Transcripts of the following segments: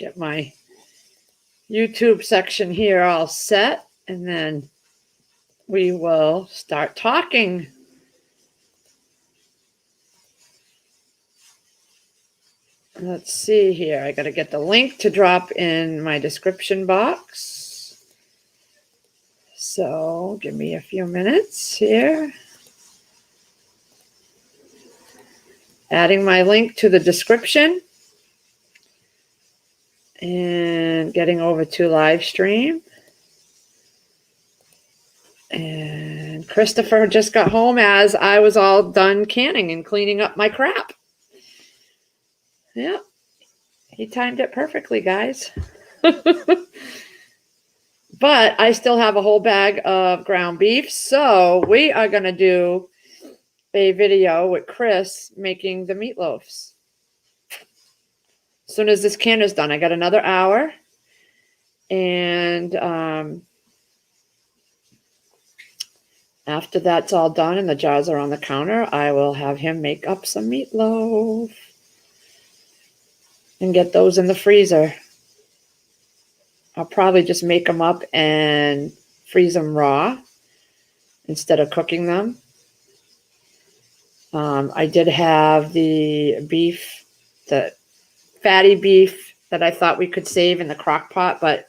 get my YouTube section here all set, and then we will start talking. Let's see here. I got to get the link to drop in my description box. So give me a few minutes here. Adding my link to the description and getting over to live stream. And Christopher just got home as I was all done canning and cleaning up my crap. Yeah, he timed it perfectly, guys. But I still have a whole bag of ground beef, so we are going to do a video with Chris making the meatloaves. As soon as this can is done, I got another hour, and after that's all done and the jars are on the counter, I will have him make up some meatloaf and get those in the freezer. I'll probably just make them up and freeze them raw instead of cooking them. I did have the beef, the fatty beef that I thought we could save in the crock pot, but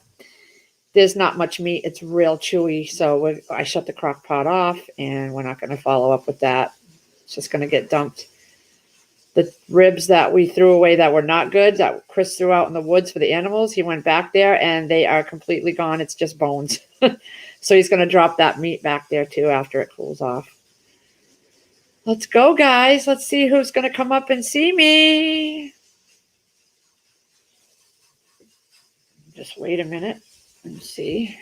there's not much meat. It's real chewy. So I shut the crock pot off, and we're not going to follow up with that. It's just going to get dumped. The ribs that we threw away that were not good, that Chris threw out in the woods for the animals, he went back there and they are completely gone. It's just bones. So he's going to drop that meat back there too after it cools off. Let's go, guys. Let's see who's going to come up and see me. Just wait a minute and see.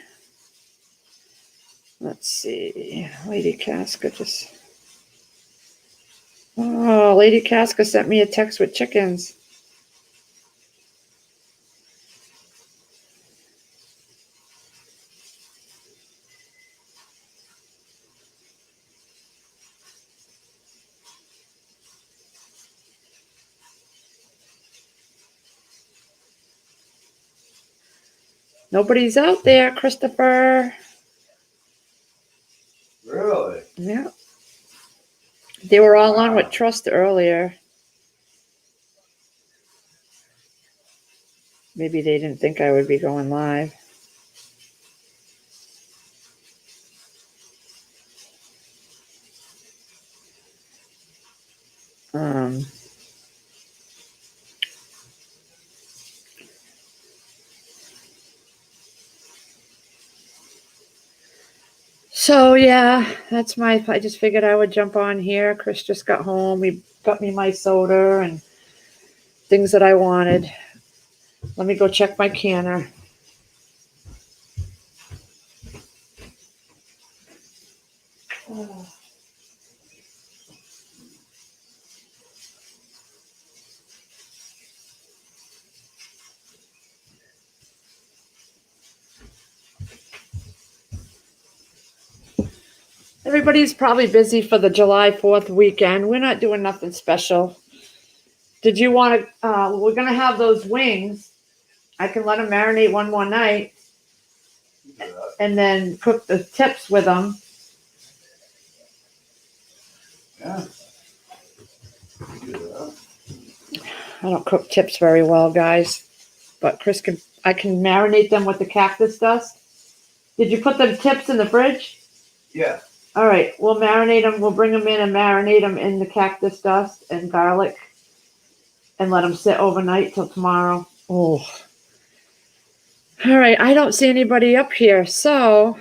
Let's see. Lady Casca just... Oh, Lady Casca sent me a text with chickens. Nobody's out there, Christopher. Really? Yeah. They were all on with Trust earlier. Maybe they didn't think I would be going live. So yeah, that's I just figured I would jump on here. Chris just got home. He got me my soda and things that I wanted. Let me go check my canner. Oh. Everybody's probably busy for the July 4th weekend. We're not doing nothing special. Did you want to, we're going to have those wings. I can let them marinate one more night and then cook the tips with them. Yeah. I don't cook tips very well, guys, but I can marinate them with the cactus dust. Did you put the tips in the fridge? Yeah. All right, we'll marinate them. We'll bring them in and marinate them in the cactus dust and garlic and let them sit overnight till tomorrow. Oh. All right, I don't see anybody up here, so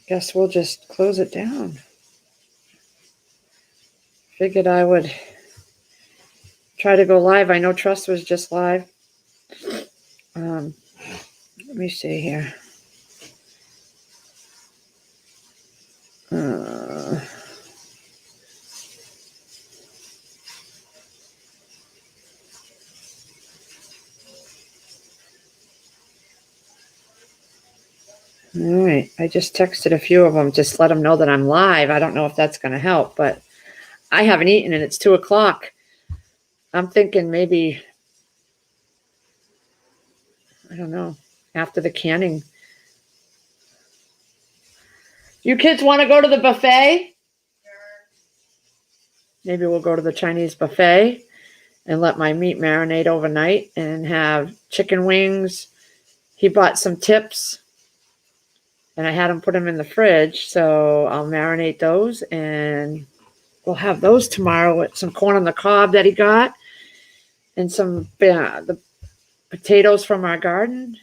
guess we'll just close it down. Figured I would try to go live. I know Trust was just live. Let me see here. All right. I just texted a few of them, just let them know that I'm live. I don't know if that's going to help, but I haven't eaten and it's 2:00. I'm thinking maybe, I don't know, after the canning. You kids want to go to the buffet? Maybe we'll go to the Chinese buffet and let my meat marinate overnight and have chicken wings. He bought some tips and I had him put them in the fridge. So I'll marinate those and we'll have those tomorrow with some corn on the cob that he got and some the potatoes from our garden.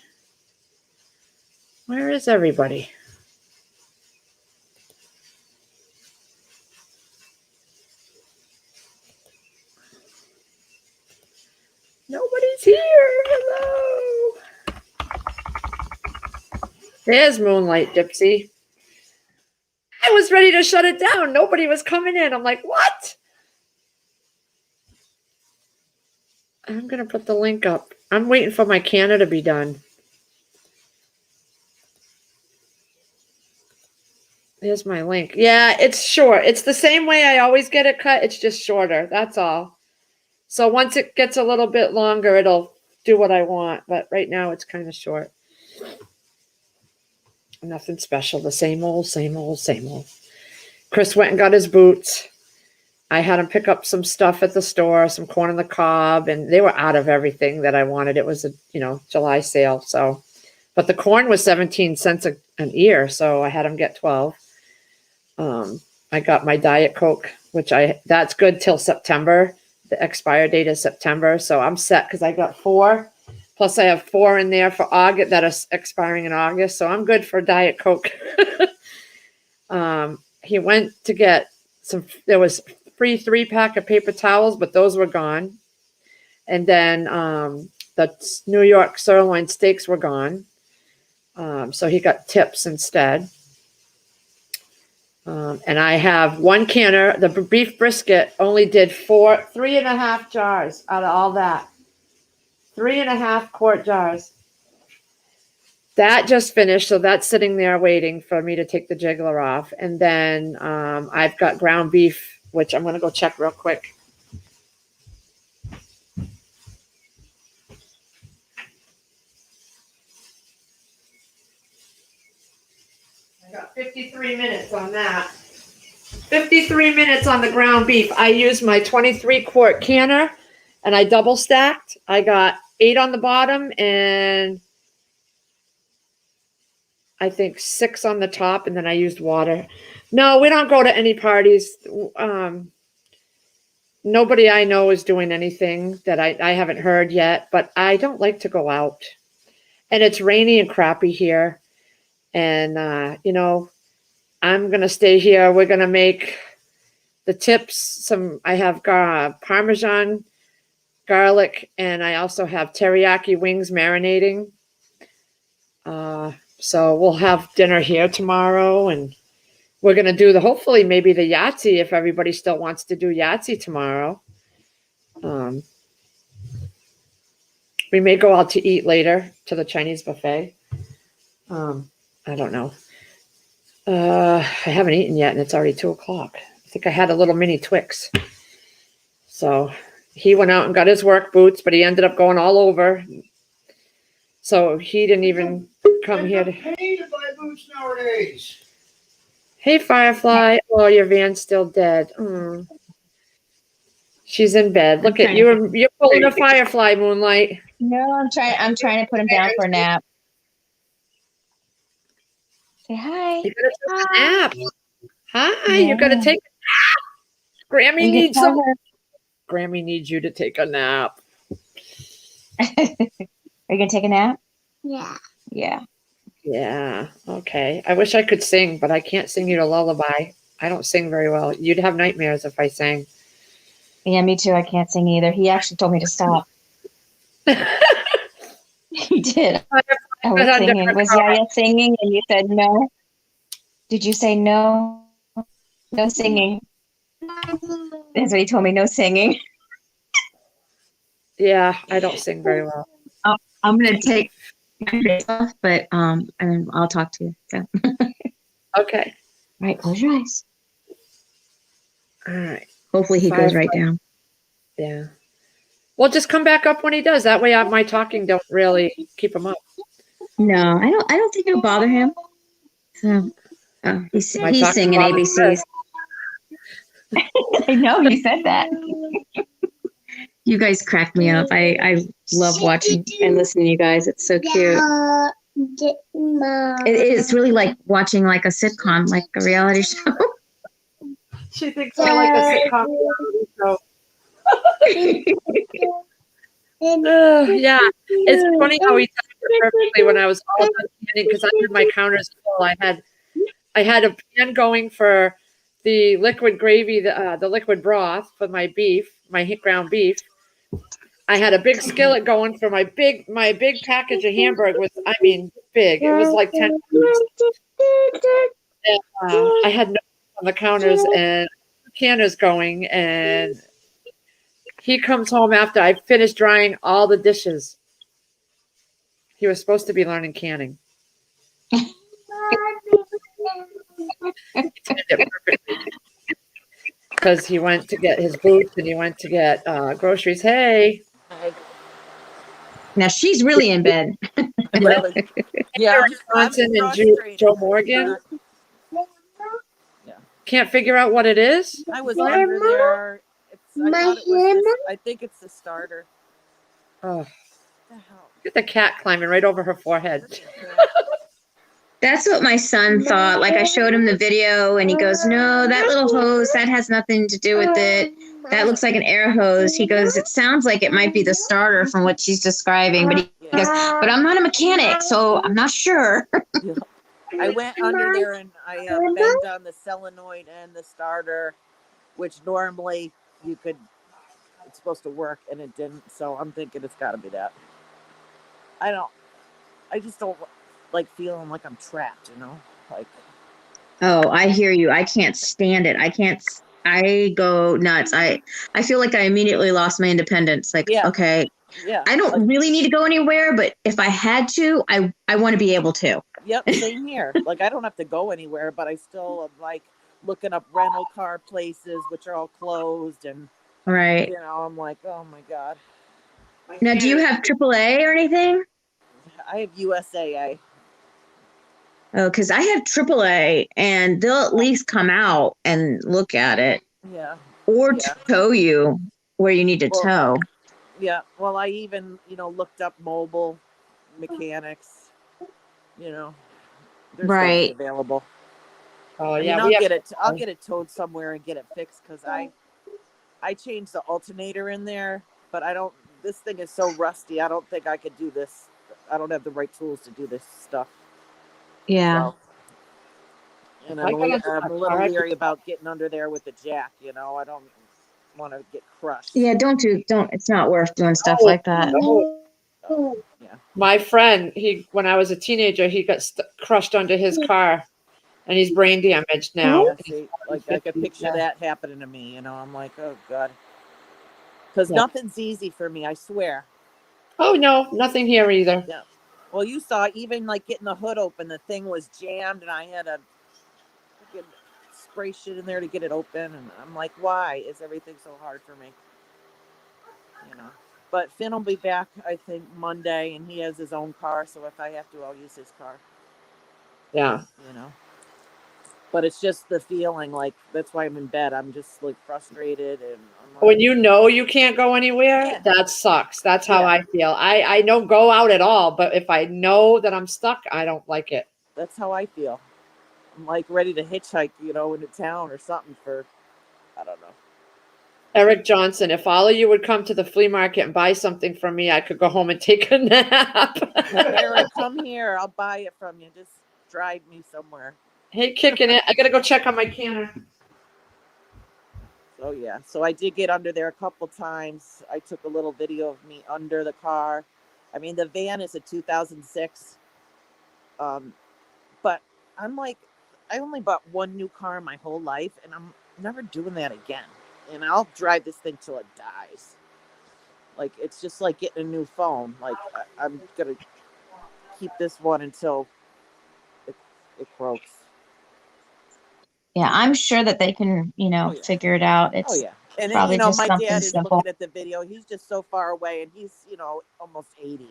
Where is everybody? Nobody's here. Hello. There's Moonlight Dipsy. I was ready to shut it down. Nobody was coming in. I'm like, what? I'm going to put the link up. I'm waiting for my canner to be done. There's my link. Yeah, it's short. It's the same way I always get it cut. It's just shorter. That's all. So once it gets a little bit longer, it'll do what I want. But right now it's kind of short. Nothing special. The same old, same old, same old. Chris went and got his boots. I had him pick up some stuff at the store, some corn on the cob, and they were out of everything that I wanted. It was a July sale. So, but the corn was 17 cents an ear, so I had him get 12. I got my Diet Coke, that's good till September. The expire date is September, so I'm set because I got 4. Plus, I have 4 in there for August that are expiring in August, so I'm good for Diet Coke. He went to get there was free 3-pack of paper towels, but those were gone. And then the New York sirloin steaks were gone. So he got tips instead. And I have 1 canner. The beef brisket only did 3.5 jars out of all that. 3.5 quart jars. That just finished, so that's sitting there waiting for me to take the jiggler off. And then I've got ground beef, which I'm going to go check real quick. I got 53 minutes on that. 53 minutes on the ground beef. I used my 23-quart canner, and I double stacked. I got 8 on the bottom and I think 6 on the top, and then I used water. No, we don't go to any parties. Nobody I know is doing anything that I haven't heard yet, but I don't like to go out. And it's rainy and crappy here. And, I'm going to stay here. We're going to make the tips. I have Parmesan, garlic, and I also have teriyaki wings marinating. So we'll have dinner here tomorrow, and we're going to do hopefully maybe the Yahtzee if everybody still wants to do Yahtzee tomorrow. We may go out to eat later to the Chinese buffet. I don't know. I haven't eaten yet, and it's already 2:00. I think I had a little mini Twix. So he went out and got his work boots, but he ended up going all over. So he didn't even come here to pay to buy boots nowadays. Hey, Firefly. Oh, your van's still dead. She's in bed. Look at you. You're pulling a Firefly, Moonlight. No, I'm trying to put him down for a nap. Say hi. You gotta take a nap. Hi, you gotta take a nap. Grammy needs you to take a nap. Are you gonna take a nap? Yeah. Yeah. Yeah. Okay. I wish I could sing, but I can't sing you a lullaby. I don't sing very well. You'd have nightmares if I sang. Yeah, me too. I can't sing either. He actually told me to stop. He did. I was singing. Was Yaya singing and you said no? Did you say no? No singing. That's what he told me, no singing. Yeah, I don't sing very well. I'm gonna take but and I'll talk to you. So, Okay. all right, close your eyes. All right. Hopefully he goes right down. Yeah. Well, just come back up when he does. That way, my talking don't really keep him up. No, I don't think it'll bother him. So, he's My talking singing bothers ABCs. I know you said that. You guys crack me up. I love watching and listening to you guys. It's so cute. It's really like watching like a sitcom, like a reality show. She thinks I like a sitcom. So. Yeah, it's funny how he timed it perfectly when I was all done canning because I had my counters full. I had a pan going for the liquid gravy, the liquid broth for my beef, my ground beef. I had a big skillet going for my big package of hamburger was, I mean, big. It was like 10 pounds. And, I had no on the counters and canners going, and he comes home after I finished drying all the dishes. He was supposed to be learning canning. Because he went to get his boots and he went to get groceries. Hey. Now she's really in bed. Really? Yeah. Eric Johnson and Joe Morgan Yeah. can't figure out what it is. I was under there. I thought it was just, I think it's the starter. Oh, What the hell? look at the cat climbing right over her forehead. That's what my son thought. Like I showed him the video and he goes, "No, that little hose, that has nothing to do with it. That looks like an air hose." He goes, "It sounds like it might be the starter from what she's describing." But he goes, "But I'm not a mechanic, so I'm not sure." Yeah. I went under there and I banged on the solenoid and the starter, which normally it's supposed to work and it didn't. So I'm thinking it's got to be that. I just don't like feeling like I'm trapped, like. Oh, I hear you. I can't stand it. I go nuts. I feel like I immediately lost my independence. Like, Yeah. okay, Yeah. I don't really need to go anywhere, but if I had to, I want to be able to. Yep, same here. Like I don't have to go anywhere, but I still am like looking up rental car places, which are all closed, and Right. I'm like, oh my god. Now, do you have AAA or anything? I have USAA. Oh, because I have AAA, and they'll at least come out and look at it, Yeah. or Yeah. tow you where you need to tow. Yeah. Well, I even looked up mobile mechanics. There's Right. things available. Oh, I mean, yeah. I'll get it towed somewhere and get it fixed because I changed the alternator in there, but I don't. This thing is so rusty. I don't think I could do this. I don't have the right tools to do this stuff. Yeah. So, and I'm a little leery about getting under there with the jack. I don't want to get crushed. Yeah, don't. It's not worth doing stuff like that. So, yeah. My friend, when I was a teenager, he got crushed under his car, and he's brain damaged now. Yeah, see, like I could picture that happening to me. I'm like, oh god, because nothing's easy for me. I swear. Oh no, nothing here either. Yeah. Well, you saw even like getting the hood open, the thing was jammed, and I had to spray shit in there to get it open. And I'm like, why is everything so hard for me? But Finn will be back, I think, Monday, and he has his own car. So if I have to, I'll use his car. Yeah. But it's just the feeling, like that's why I'm in bed. I'm just like frustrated, and I'm like, When you can't go anywhere, that sucks. That's how I feel. I don't go out at all, but if I know that I'm stuck, I don't like it. That's how I feel. I'm like ready to hitchhike, into town or something for, I don't know. Eric Johnson, if all of you would come to the flea market and buy something from me, I could go home and take a nap. Eric, come here. I'll buy it from you. Just drive me somewhere. Hey, kicking it. I got to go check on my canner. So, yeah. So I did get under there a couple times. I took a little video of me under the car. I mean, the van is a 2006. But I'm like, I only bought one new car in my whole life, and I'm never doing that again. And I'll drive this thing till it dies. Like, it's just like getting a new phone. Like, I'm going to keep this one until it croaks. Yeah, I'm sure that they can, Oh, yeah. figure it out. Oh It's yeah. And then, probably just my something dad is simple. looking at the video. He's just so far away, and he's, almost 80.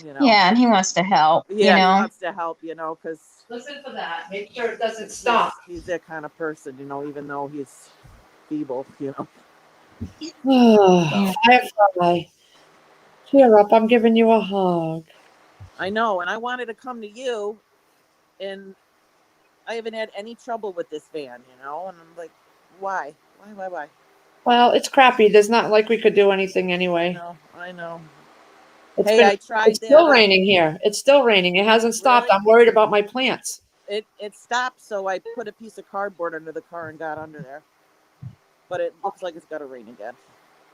Yeah, and he wants to help, Yeah, he wants to help, because Listen for that. Make sure it doesn't stop. he's that kind of person, even though he's feeble, Firefly, cheer up. I'm giving you a hug. I know, and I wanted to come to you, and I haven't had any trouble with this van, and I'm like, why? Why? Well, it's crappy. There's not like we could do anything anyway. I know. It's I tried it's that. still raining here. It's still raining. It hasn't stopped. Really? I'm worried about my plants. It stopped, so I put a piece of cardboard under the car and got under there. But it looks like it's got to rain again.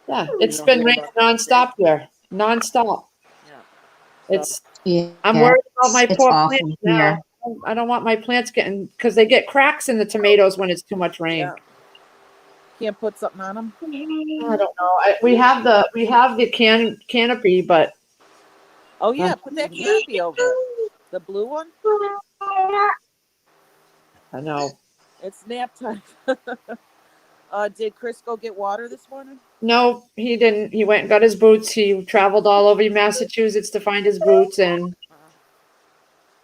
Yeah, it's been raining nonstop here. Nonstop. Yeah. I'm worried about my it's poor awful plants here. now. I don't want my plants getting, because they get cracks in the tomatoes when it's too much rain. Yeah. Can't put something on them. I don't know. We have the canopy, but Oh yeah, put that canopy over it. The blue one. I know. It's nap time. Did Chris go get water this morning? No, he didn't. He went and got his boots. He traveled all over Massachusetts to find his boots and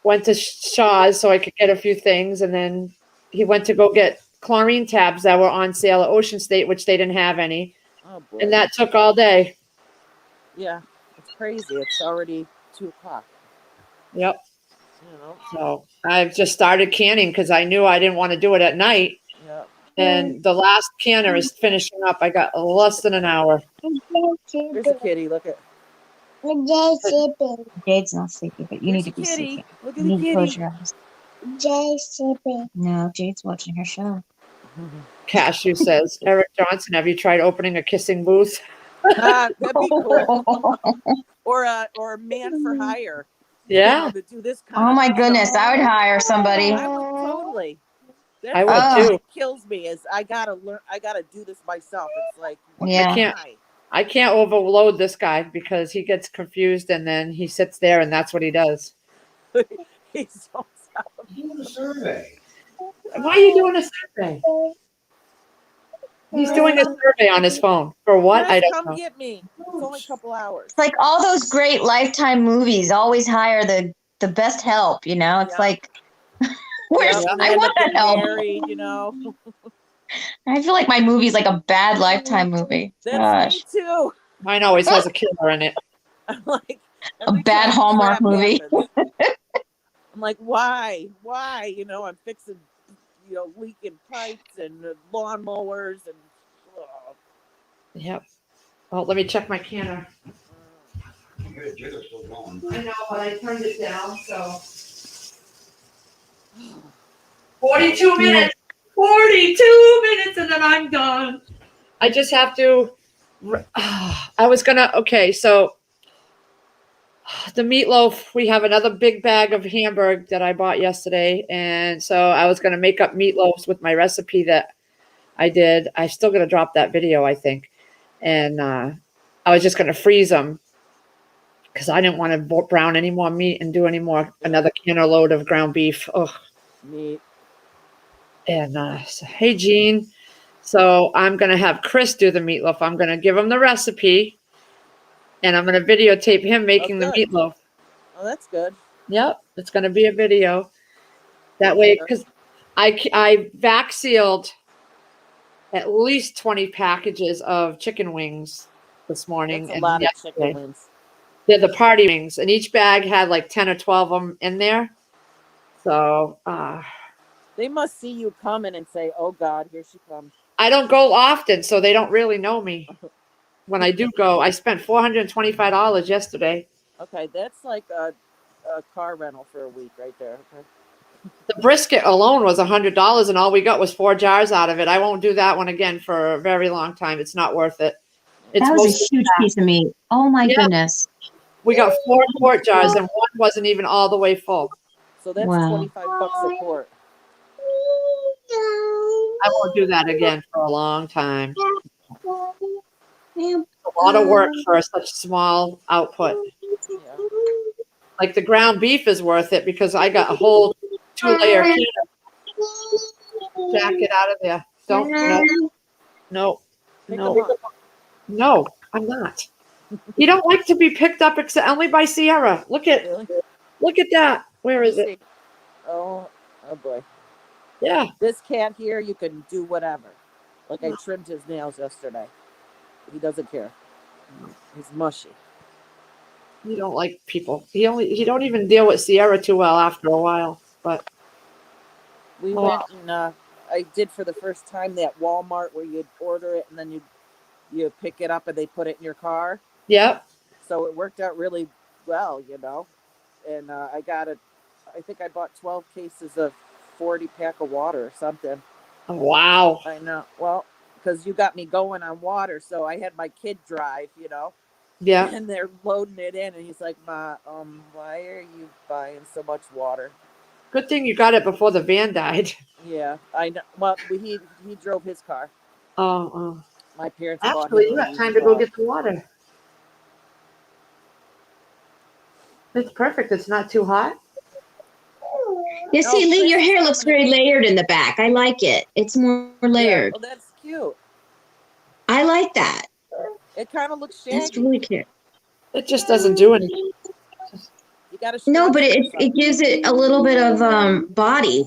went to Shaw's so I could get a few things. And then he went to go get chlorine tabs that were on sale at Ocean State, which they didn't have any. Oh boy. And that took all day. Yeah, it's crazy. It's already 2:00. Yep. So I've just started canning because I knew I didn't want to do it at night. Yeah. And the last canner is finishing up. I got less than an hour. There's a kitty. Look at. Jade's not sleepy, but you need to be kitty. sleeping. Look at You the need to kitty. close your eyes. Jade's sleeping. No, Jade's watching her show. Cashew says, Eric Johnson, have you tried opening a kissing booth? That'd be cool. Or a man for hire. Yeah. To do this kind Oh of my stuff. goodness, I would hire somebody. I would totally. That's I would what too. kills me is I gotta learn. I gotta do this myself. It's like Yeah. I can't overload this guy because he gets confused and then he sits there and that's what he does. He's so Do the survey. Why are you doing a survey? He's doing a survey on his phone. For what? I don't come know. get me. It's only a couple hours. It's like all those great Lifetime movies always hire the best help, It's Yeah. like, where's Yeah, I want that help. married, I feel like my movie's like a bad Lifetime movie. That's Gosh. me too. Mine always has a killer in it. I'm like A every bad time Hallmark crap movie. happens, I'm like, why? I'm fixing, leaking pipes and lawnmowers and. Yep. Well, let me check my canner. Your jigger's still going. I know, but I turned it down, so. 42 minutes. 42 minutes and then I'm done. I just have to. Okay, so the meatloaf, we have another big bag of Hamburg that I bought yesterday. And so I was going to make up meatloaves with my recipe that I did. I'm still going to drop that video, I think. And I was just going to freeze them because I didn't want to brown any more meat and do another canner load of ground beef. Oh, Meat. and so, hey, Jean. So I'm going to have Chris do the meatloaf. I'm going to give him the recipe, and I'm going to videotape him making the good. meatloaf. Oh, that's good. Yep, it's going to be a video. That way, because I vac sealed at least 20 packages of chicken wings this morning. That's a and lot of yesterday. chicken wings. They're the party wings, and each bag had like 10 or 12 of them in there. So They must see you coming and say, "Oh God, here she comes." I don't go often, so they don't really know me. When I do go, I spent $425 yesterday. Okay, that's like a car rental for a week right there. Okay. The brisket alone was $100, and all we got was 4 jars out of it. I won't do that one again for a very long time. It's not worth it. It's That was mostly a huge fat. piece of meat. Oh my Yeah. goodness. We got 4 quart jars, and one wasn't even all the way full. So that's Wow. $25 a quart. I won't do that again for a long time. a lot of work for such small output. Yeah. Like the ground beef is worth it because I got a whole 2-layer jacket out of there. Don't no, Pick no, 'em up. no, I'm not. You don't like to be picked up except only by Sierra. Look at Really? that. Where is Let it? me see. Oh boy. Yeah. This cat here, you can do whatever. Like I trimmed his nails yesterday. He doesn't care. He's mushy. You don't like people. He don't even deal with Sierra too well after a while. But We Oh. went and I did for the first time that Walmart where you'd order it and then you pick it up and they put it in your car. yep. So it worked out really well, you know. And I think I bought 12 cases of 40 pack of water or something. Wow. I know. Well, because you got me going on water, so I had my kid drive, you know. Yeah. And they're loading it in, and he's like, "Ma, why are you buying so much water?" Good thing you got it before the van died. Yeah, I know. Well, he drove his car. Oh. My parents bought Actually, him you a got used time to go car. get the water. It's perfect. It's not too hot. You see, Oh, Lee, your Chris is hair looks coming very layered in the back. I like it. It's more layered. Yeah, oh, that's cute. I like that. It kind of looks That's shaggy. really cute. It just doesn't do anything. You got to No, but structure it gives it a little bit of body.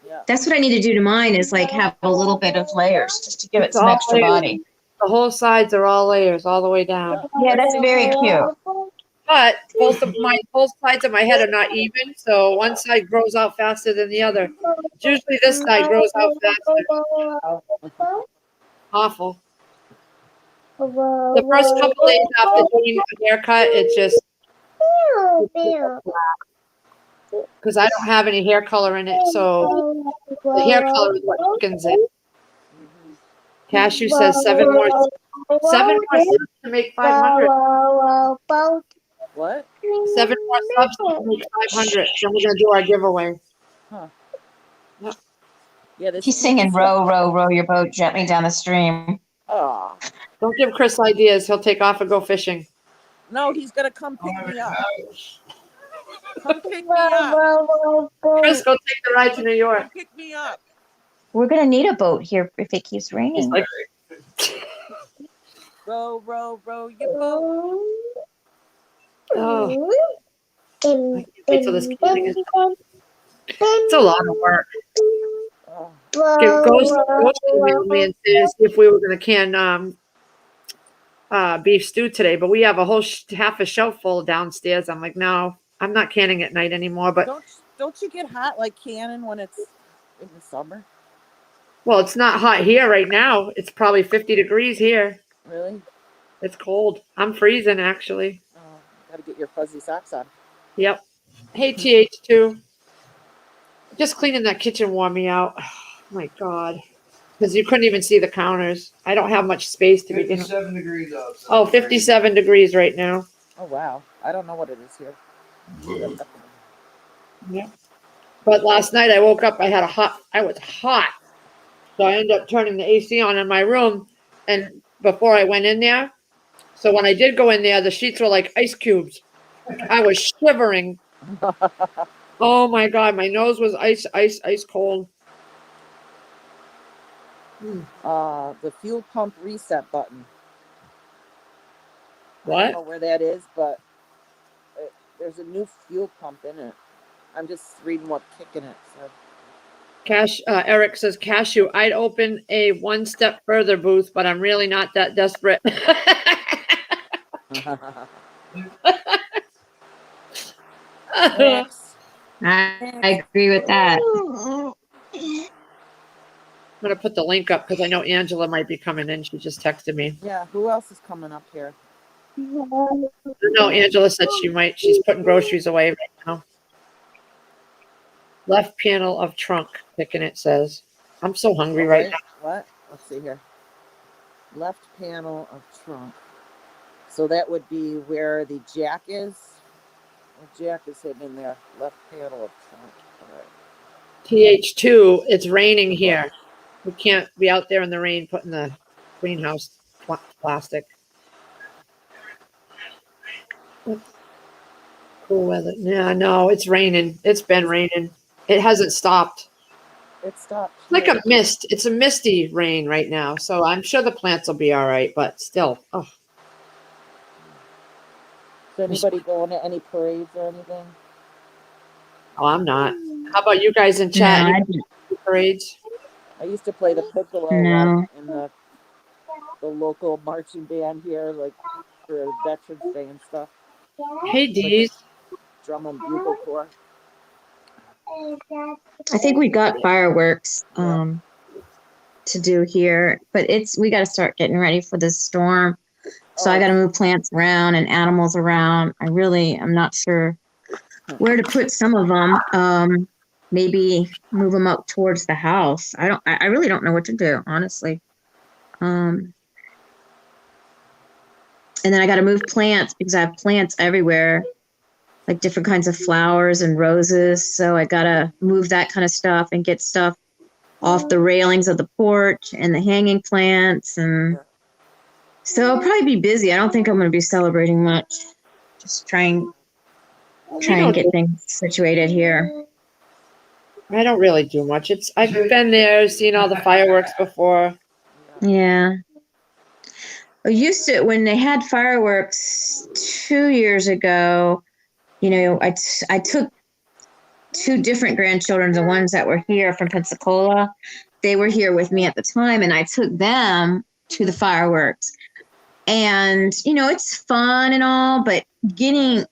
Yeah. That's what I need to do to mine is like have a little bit of layers just to give it It's some all extra layers. body. The whole sides are all layers, all the way down. Yeah, that's very cute. But both sides of my head are not even, so one side grows out faster than the other. Usually this side grows out faster. Awful. The first couple days after doing a haircut, it just because I don't have any hair color in it, so the hair color is what thickens it. Cashew says 7 more subs to make 500. What? 7 more subs to make 500. Then we're gonna do our giveaway. Yeah, this He's singing row, row, row your boat gently down the stream. Oh. Don't give Chris ideas. He'll take off and go fishing. No, he's gonna come pick me up. Come pick me up. Chris, go take the ride to New York. Come pick me up. We're gonna need a boat here if it keeps He's raining. like, Row, row, row your boat. oh, I can't wait till this cleaning is done. It's a lot of work. Oh. Ghost emailed me and said if we were going to can beef stew today, but we have a whole half a shelf full downstairs. I'm like, no, I'm not canning at night anymore. But Don't you get hot like canning when it's in the summer? well, it's not hot here right now. It's probably 50 degrees here. Really? It's cold. I'm freezing actually. Oh, gotta get your fuzzy socks on. Yep. Hey, TH2. Just cleaning that kitchen wore me out. Oh, my God. Because you couldn't even see the counters. I don't have much space to begin with. 57 degrees outside. Oh, 57 degrees right now. Oh wow. I don't know what it is here. Yeah. But last night I woke up, I was hot. So I ended up turning the AC on in my room. And before I went in there, so when I did go in there, the sheets were like ice cubes. I was shivering. Oh my God, my nose was ice cold. The fuel pump reset button. I What? don't know where that is, but there's a new fuel pump in it. I'm just reading what kicking it said. Eric says, Cashew, I'd open a one step further booth, but I'm really not that desperate. Next. I agree with that. I'm going to put the link up because I know Angela might be coming in. She just texted me. Yeah, who else is coming up here? No, Angela said she's putting groceries away right now. Left panel of trunk, picking it says. I'm so hungry right now. What? Let's see here. Left panel of trunk. So that would be where the jack is. The jack is hidden in there. Left panel of trunk. All right. TH2, it's raining here. We can't be out there in the rain putting the greenhouse plastic. Cool weather. Yeah, no, it's raining. It's been raining. It hasn't stopped. It stopped. It's like here. a mist. It's a misty rain right now. So I'm sure the plants will be all right, but still. Oh, Is anybody going to any parades or anything? oh, I'm not. How about you guys in No, chat? I, You do parades? I used to play the piccolo No. in the local marching band here, like for Veterans Day and stuff. Hey, Dees. I think we got fireworks to do here, but we got to start getting ready for this storm. So I got to move plants around and animals around. I'm not sure where to put some of them. Maybe move them up towards the house. I really don't know what to do, honestly. And then I got to move plants because I have plants everywhere, like different kinds of flowers and roses. So I got to move that kind of stuff and get stuff off the railings of the porch and the hanging plants. And so I'll probably be busy. I don't think I'm going to be celebrating much. Just try and get things situated here. I don't really do much. I've been there, seen all the fireworks before. Yeah. I used to, when they had fireworks 2 years ago, I took 2 different grandchildren, the ones that were here from Pensacola. They were here with me at the time, and I took them to the fireworks. And, it's fun and all, but getting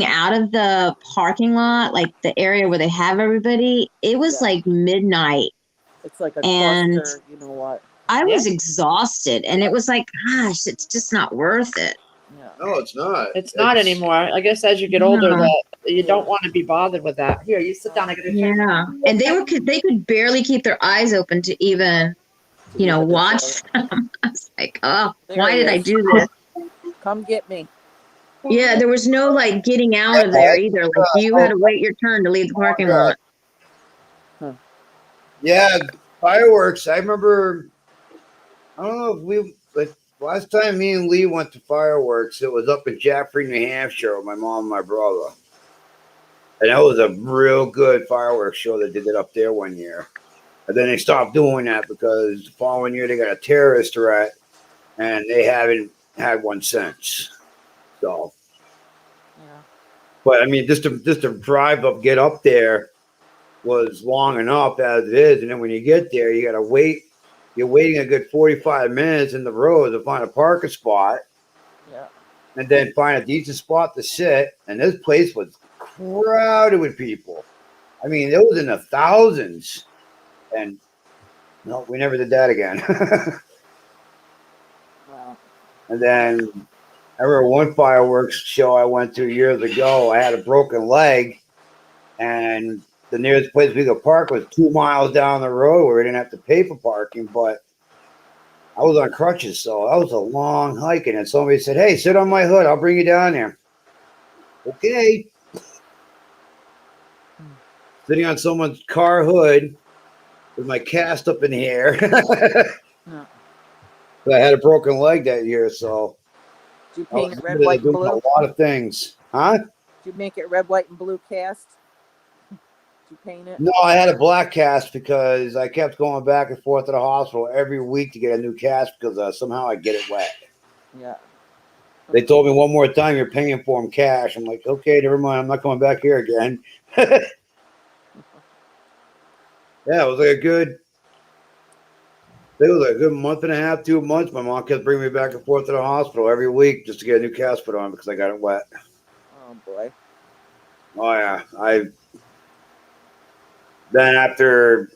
out of the parking lot, like the area where they have everybody, it was like midnight. It's like a cluster, you know what? I was exhausted, and it was like, gosh, it's just not worth it. Yeah. No, it's not. It's not anymore. I guess as you get older, No. that you don't want to be bothered with that. Here, you sit down. I got Yeah, and they could barely keep their eyes open to even, watch them. I was like, oh, why did I do this? Come get me. Yeah, there was no like getting out of there either. Like you had to wait your turn to leave the parking lot. Yeah, fireworks. I remember. I don't know if last time me and Lee went to fireworks, it was up in Jaffrey, New Hampshire with my mom and my brother. And that was a real good fireworks show that they did up there one year. And then they stopped doing that because the following year they got a terrorist threat and they haven't had one since. So, but I mean, just to drive up, get up there was long enough as it is. And then when you get there, you got to wait. You're waiting a good 45 minutes in the road to find a parking spot. Yeah. And then find a decent spot to sit. And this place was crowded with people. I mean, it was in the thousands. And no, we never did that again. Wow. And then I remember one fireworks show I went to years ago. I had a broken leg, and the nearest place we could park was 2 miles down the road where we didn't have to pay for parking, but I was on crutches, so that was a long hike. And then somebody said, "Hey, sit on my hood. I'll bring you down there." Okay. Sitting on someone's car hood with my cast up in the air. Yeah. I had a broken leg that year, so Did you I was paint it red, white, and doing blue? a lot of things. Huh? Did you make it red, white, and blue cast? Did you paint it? No, I had a black cast because I kept going back and forth to the hospital every week to get a new cast because somehow I get it wet. Yeah. They told me one more time, "You're paying for them cash." I'm like, okay, never mind. I'm not coming back here again. Yeah, it was like it was a good month and a half, 2 months. My mom kept bringing me back and forth to the hospital every week just to get a new cast put on because I got it wet. Oh boy. Oh yeah, then after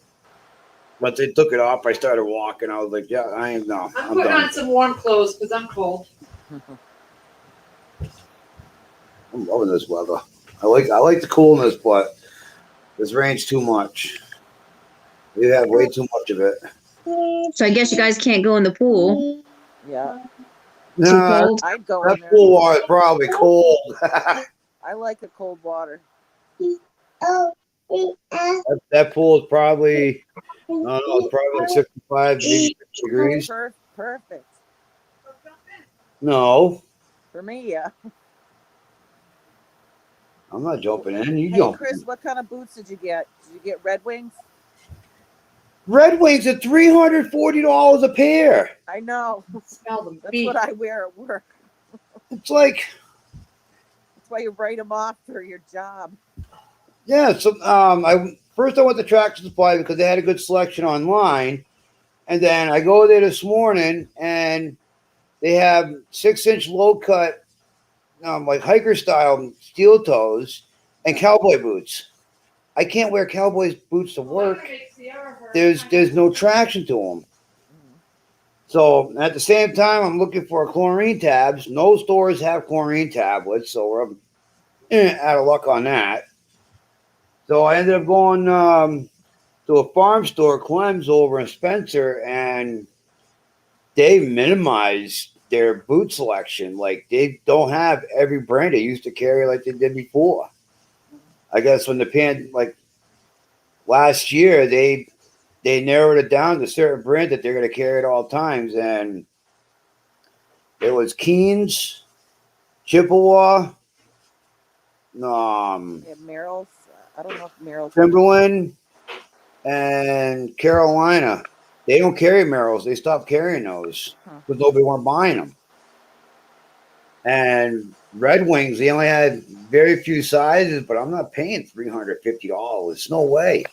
once they took it off, I started walking. I was like, yeah, I'm putting done. on some warm clothes because I'm cold. I'm loving this weather. I like the coolness, but this rain's too much. We have way too much of it. So I guess you guys can't go in the pool. Yeah. Too cold. I'd go in That there. pool water is probably cold. I like the cold water. that pool is probably, I don't know, it's probably like 65 to 86 degrees. Perfect. No. For me, yeah. I'm not jumping in. You Hey, jump. Chris, what kind of boots did you get? Did you get Red Wings? Red Wings at $340 a pair. I know. Smell them. That's what I wear at work. It's like, That's why you write them off for your job. yeah. So I went to Tractor Supply because they had a good selection online, and then I go there this morning and they have 6-inch low cut, like hiker style steel toes and cowboy boots. I can't wear cowboy boots to work. There's no traction to them. So at the same time, I'm looking for chlorine tabs. No stores have chlorine tablets, so we're out of luck on that. So I ended up going to a farm store, Clem's, over in Spencer, and they minimized their boot selection. Like, they don't have every brand they used to carry like they did before. I guess when last year, they narrowed it down to certain brand that they're going to carry at all times, and it was Keen's, Chippewa, Merrill's. I don't know if Merrill's. Timberland, and Carolina. They don't carry Merrill's. They stopped carrying those because nobody wanted buying them. And Red Wings, they only had very few sizes, but I'm not paying $350. No way.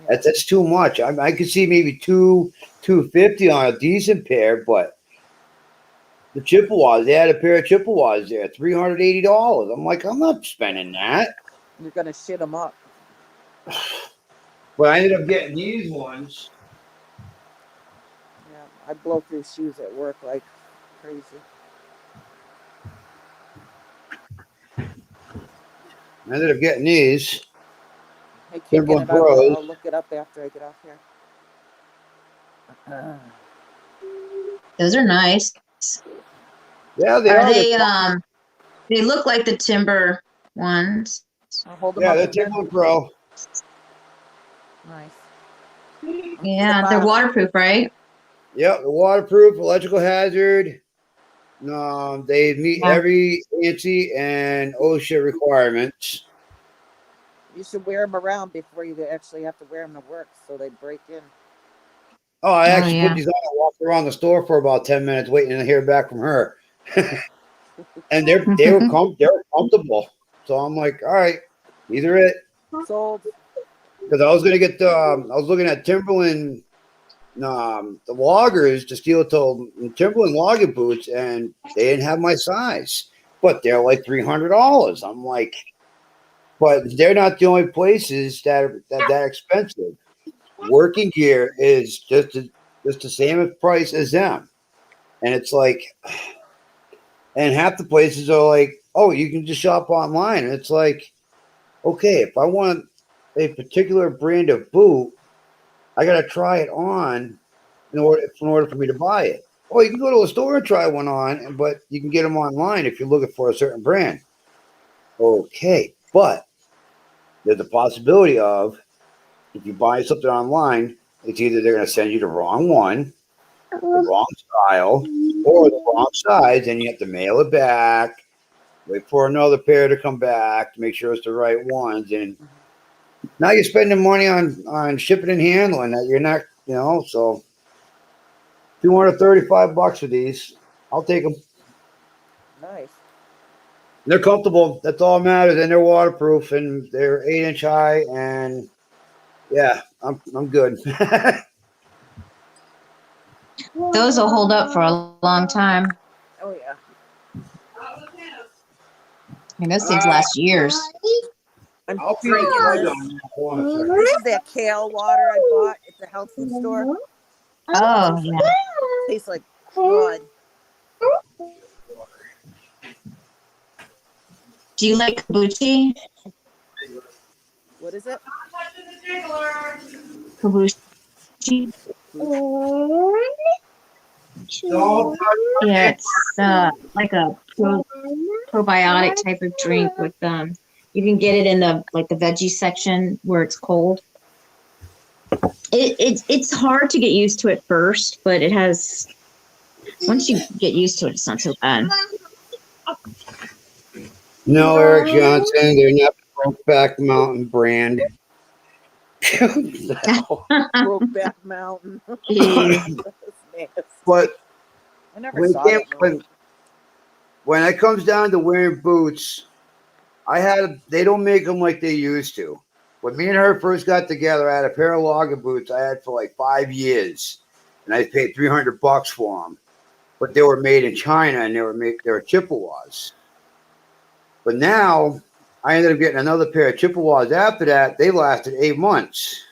That's too much. I could see maybe $250 on a decent pair, but the Chippewas, they had a pair of Chippewas there, $380. I'm like, I'm not spending that. You're gonna shit them up. But I ended up getting these ones. Yeah, I blow through shoes at work like crazy. I ended up getting these. I can't get it up. Pros. I'll look it up after I get off here. Those are nice. Yeah, they Are are. they they look like the Timber ones. I'll hold them Yeah, up they're again. Timberland Pro. Nice. Yeah, they're waterproof, right? Yep, the waterproof, electrical hazard. They meet every ANSI and OSHA requirements. You should wear them around before you actually have to wear them to work, so they break in. Oh, I actually yeah. put these on and walked around the store for about 10 minutes waiting to hear back from her. And they were comfortable. So I'm like, all right, these are it. Sold. Because I was gonna get I was looking at Timberland, the loggers, the steel toe Timberland logging boots, and they didn't have my size, but they're like $300. I'm like, but they're not the only places that are expensive. Working Gear is just the same price as them, and it's like, and half the places are like, oh, you can just shop online, and it's like, okay, if I want a particular brand of boot, I got to try it on in order for me to buy it. Oh, you can go to a store and try one on, but you can get them online if you're looking for a certain brand. Okay, but there's a possibility of, if you buy something online, it's either they're going to send you the wrong one, the wrong style, or the wrong size, and you have to mail it back, wait for another pair to come back to make sure it's the right ones, and now you're spending money on shipping and handling that you're not, so $235 for these. I'll take them. Nice. They're comfortable. That's all that matters, and they're waterproof, and they're 8-inch high, and yeah, I'm good. Those will hold up for a long time. Oh yeah. I mean, those things last years. I'm I'll be drinking right this. on. Hold on a second. This is that kale water I bought at the health food store. Oh, yeah. Tastes like blood. Do you like kombucha? What is it? Kombucha? Don't touch Yeah, it's like a probiotic type of drink with you can get it in the veggie section where it's cold. It's hard to get used to at first, but once you get used to it, it's not so bad. No, Eric Johnson, they're not Brokeback Mountain brand. Brokeback Mountain. Jeez. That's nasty. But I never saw that movie. when it comes down to wearing boots, they don't make them like they used to. When me and her first got together, I had a pair of logger boots I had for like 5 years, and I paid $300 for them. But they were made in China, and they were Chippewas. But now I ended up getting another pair of Chippewas. After that, they lasted 8 months.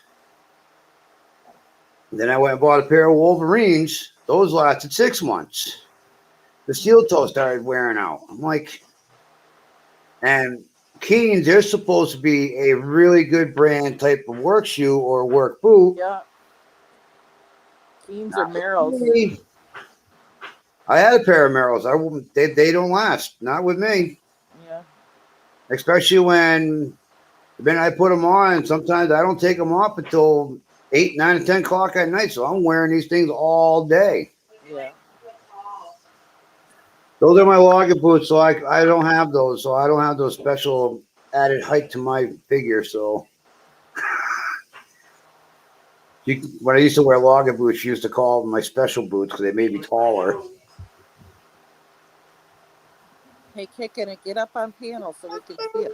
And then I went and bought a pair of Wolverines. Those lasted 6 months. The steel toe started wearing out. I'm like, and Keens, they're supposed to be a really good brand type of work shoe or work boot. Yeah. Keens or Merrill's. I had a pair of Merrill's. They don't last. Not with me. Yeah. Especially when I put them on. Sometimes I don't take them off until 8, 9, and 10 o'clock at night. So I'm wearing these things all day. Yeah. Those are my logger boots, so I don't have those. So I don't have those special added height to my figure. So when I used to wear logger boots, you used to call them my special boots because they made me taller. Hey, kicking it. Get up on panel so we can see it.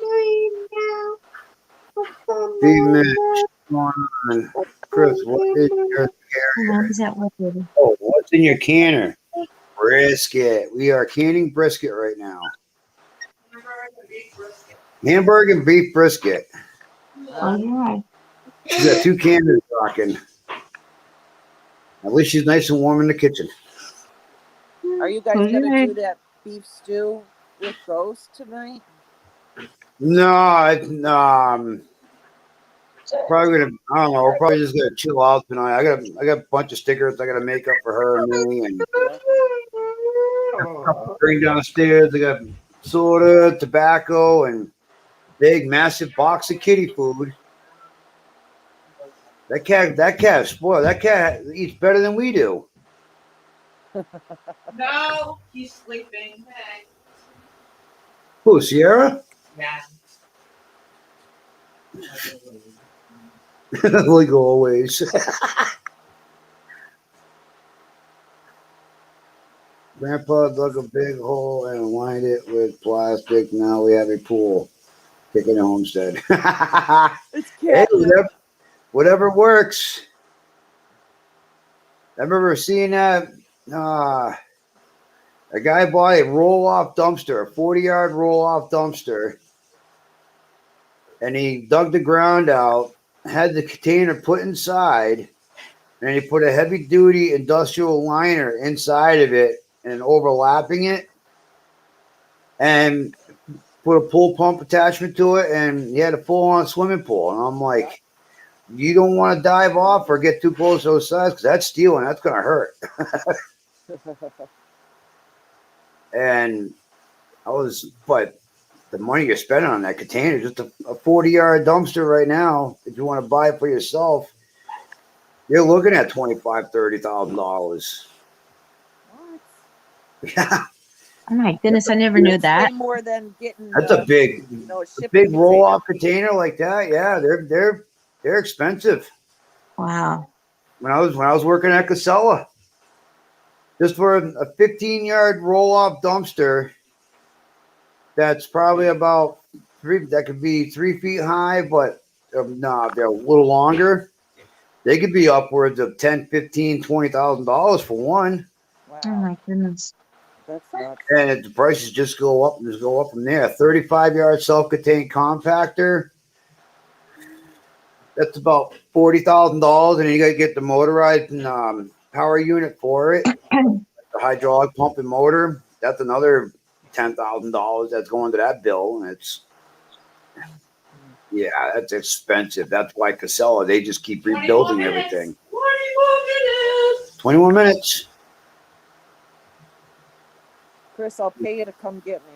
Hey, Mitch, what's going on? Chris, what is your carrier? Oh, what's in your canner? Brisket. We are canning brisket right now. Hamburger and beef brisket. All right. She's got 2 canners rocking. At least she's nice and warm in the kitchen. Are you guys gonna do that beef stew with Ghost tonight? No, probably gonna. I don't know. We're probably just gonna chill out tonight. I got a bunch of stickers I gotta make up for her and me, and bring downstairs. I got soda, tobacco, and big massive box of kitty food. That cat is spoiled. That cat eats better than we do. No, he's sleeping. Who, Sierra? Yeah. Like always. Grandpa dug a big hole and lined it with plastic. Now we have a pool. Kicking a homestead. It's Hey, cat. whatever works. I remember seeing that. A guy bought a roll-off dumpster, a 40-yard roll-off dumpster, and he dug the ground out, had the container put inside, and he put a heavy-duty industrial liner inside of it and overlapping it, and put a pool pump attachment to it, and he had a full-on swimming pool. And I'm like, you don't want to dive off or get too close to those sides because that's steel and that's going to hurt. And but the money you're spending on that container, just a 40-yard dumpster right now, if you want to buy it for yourself, you're looking at $25,000, $30,000. Yeah. Oh my goodness, I never knew that. Way more than getting. That's a big shipping roll-off container like that. Yeah, they're expensive. Wow. When I was working at Casella, just for a 15-yard roll-off dumpster, that's probably about that could be 3 feet high, but no, they're a little longer. They could be upwards of $10,000, $15,000, $20,000 for one. Wow. Oh my goodness. That's nuts. And the prices just go up from there. 35-yard self-contained compactor. That's about $40,000, and you got to get the motorized power unit for it. The hydraulic pump and motor. That's another $10,000 that's going to that bill, and that's expensive. That's why Casella, they just keep rebuilding everything. 21 minutes. Chris, I'll pay you to come get me.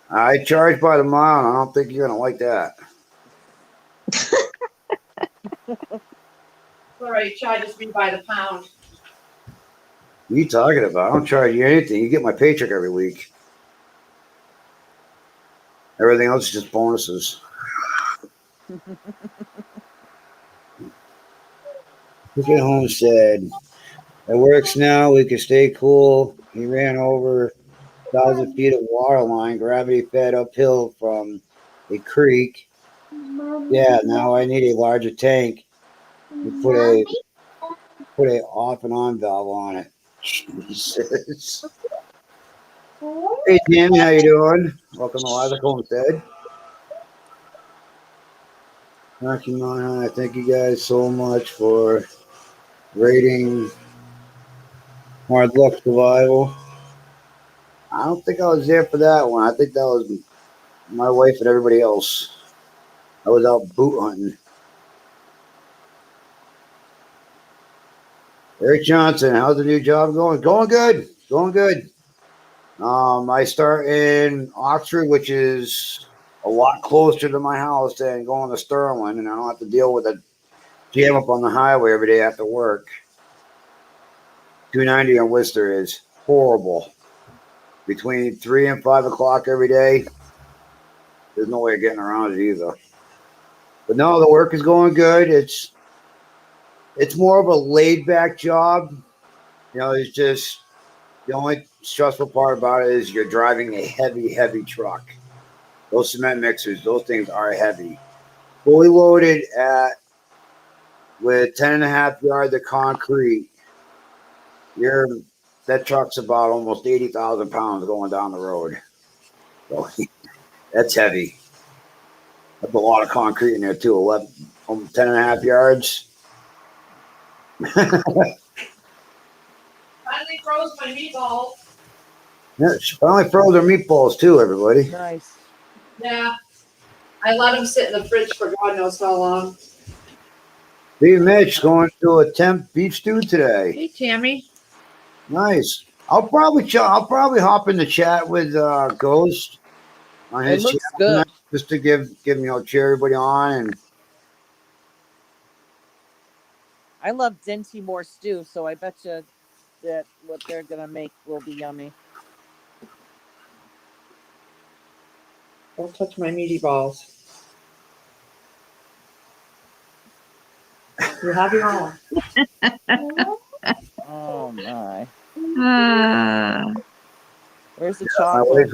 I charge by the mile, and I don't think you're gonna like that. All right, charges me by the pound. What are you talking about? I don't charge you anything. You get my paycheck every week. Everything else is just bonuses. Cricket Homestead. It works now. We can stay cool. He ran over 1,000 feet of water line, gravity fed uphill from a creek. Yeah, now I need a larger tank. We put a off and on valve on it. Jesus. Hey Tammy, how you doing? Welcome to Live at Homestead. I thank you guys so much for rating Hard Luck Survival. I don't think I was there for that one. I think that was my wife and everybody else. I was out boot hunting. Eric Johnson, how's the new job going? Going good. Going good. I start in Oxford, which is a lot closer to my house than going to Sterling, and I don't have to deal with a jam up on the highway every day after work. 290 in Worcester is horrible. Between 3 and 5 o'clock every day, there's no way of getting around it either. But no, the work is going good. It's more of a laid back job. You know, it's just the only stressful part about it is you're driving a heavy, heavy truck. Those cement mixers, those things are heavy. Fully loaded with 10.5 yards of concrete, that truck's about almost 80,000 pounds going down the road. So that's heavy. That's a lot of concrete in there too. 10.5 yards. Finally froze my meatballs. Yeah, she finally froze her meatballs too, everybody. Nice. Yeah. I let them sit in the fridge for God knows how long. B. Mitch going to attempt beef stew today. Hey, Tammy. Nice. I'll probably hop in the chat with Ghost on It his looks channel good. tonight, just to give cheer everybody on. And I love Dinty Moore stew, so I bet you that what they're gonna make will be yummy. Don't touch my meaty balls. You have your own. Oh my! Ah. Where's the my chocolate?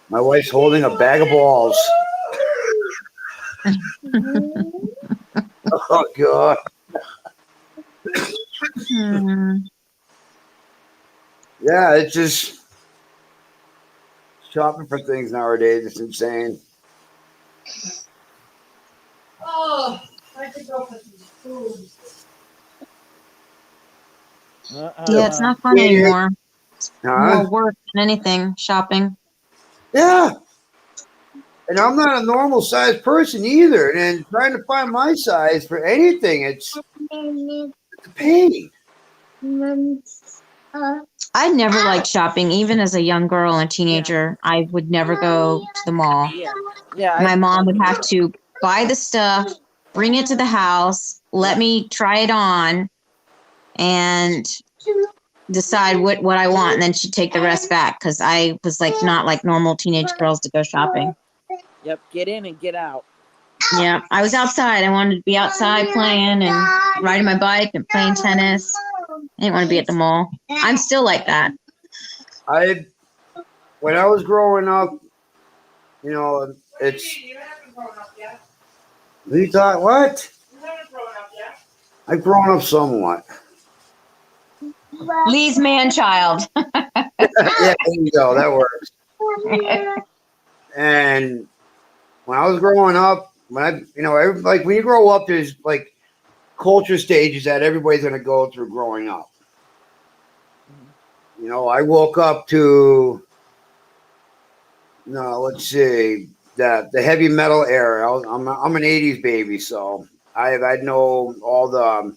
wife's holding a bag of balls. Oh God. Hmm. Yeah, it's just shopping for things nowadays. It's insane. Oh, I could go for some food. Yeah, it's not fun anymore. Huh? More work than anything, shopping. Yeah. And I'm not a normal sized person either. And trying to find my size for anything, it's a pain. I never liked shopping, even as a young girl and teenager. I would never go to the mall. Yeah. My mom would have to buy the stuff, bring it to the house, let me try it on, and decide what I want, and then she'd take the rest back because I was like not like normal teenage girls to go shopping. Yep. Get in and get out. Yeah, I was outside. I wanted to be outside playing and riding my bike and playing tennis. I didn't want to be at the mall. I'm still like that. When I was growing up, you know, it's You haven't grown up yet. you thought what? You haven't grown up yet. I've grown up somewhat. Lee's man child. Yeah, there you go. That works. And when I was growing up, like when you grow up, there's like culture stages that everybody's gonna go through growing up. You know, I woke up to let's see, the heavy metal era. I'm an '80s baby, so I know all the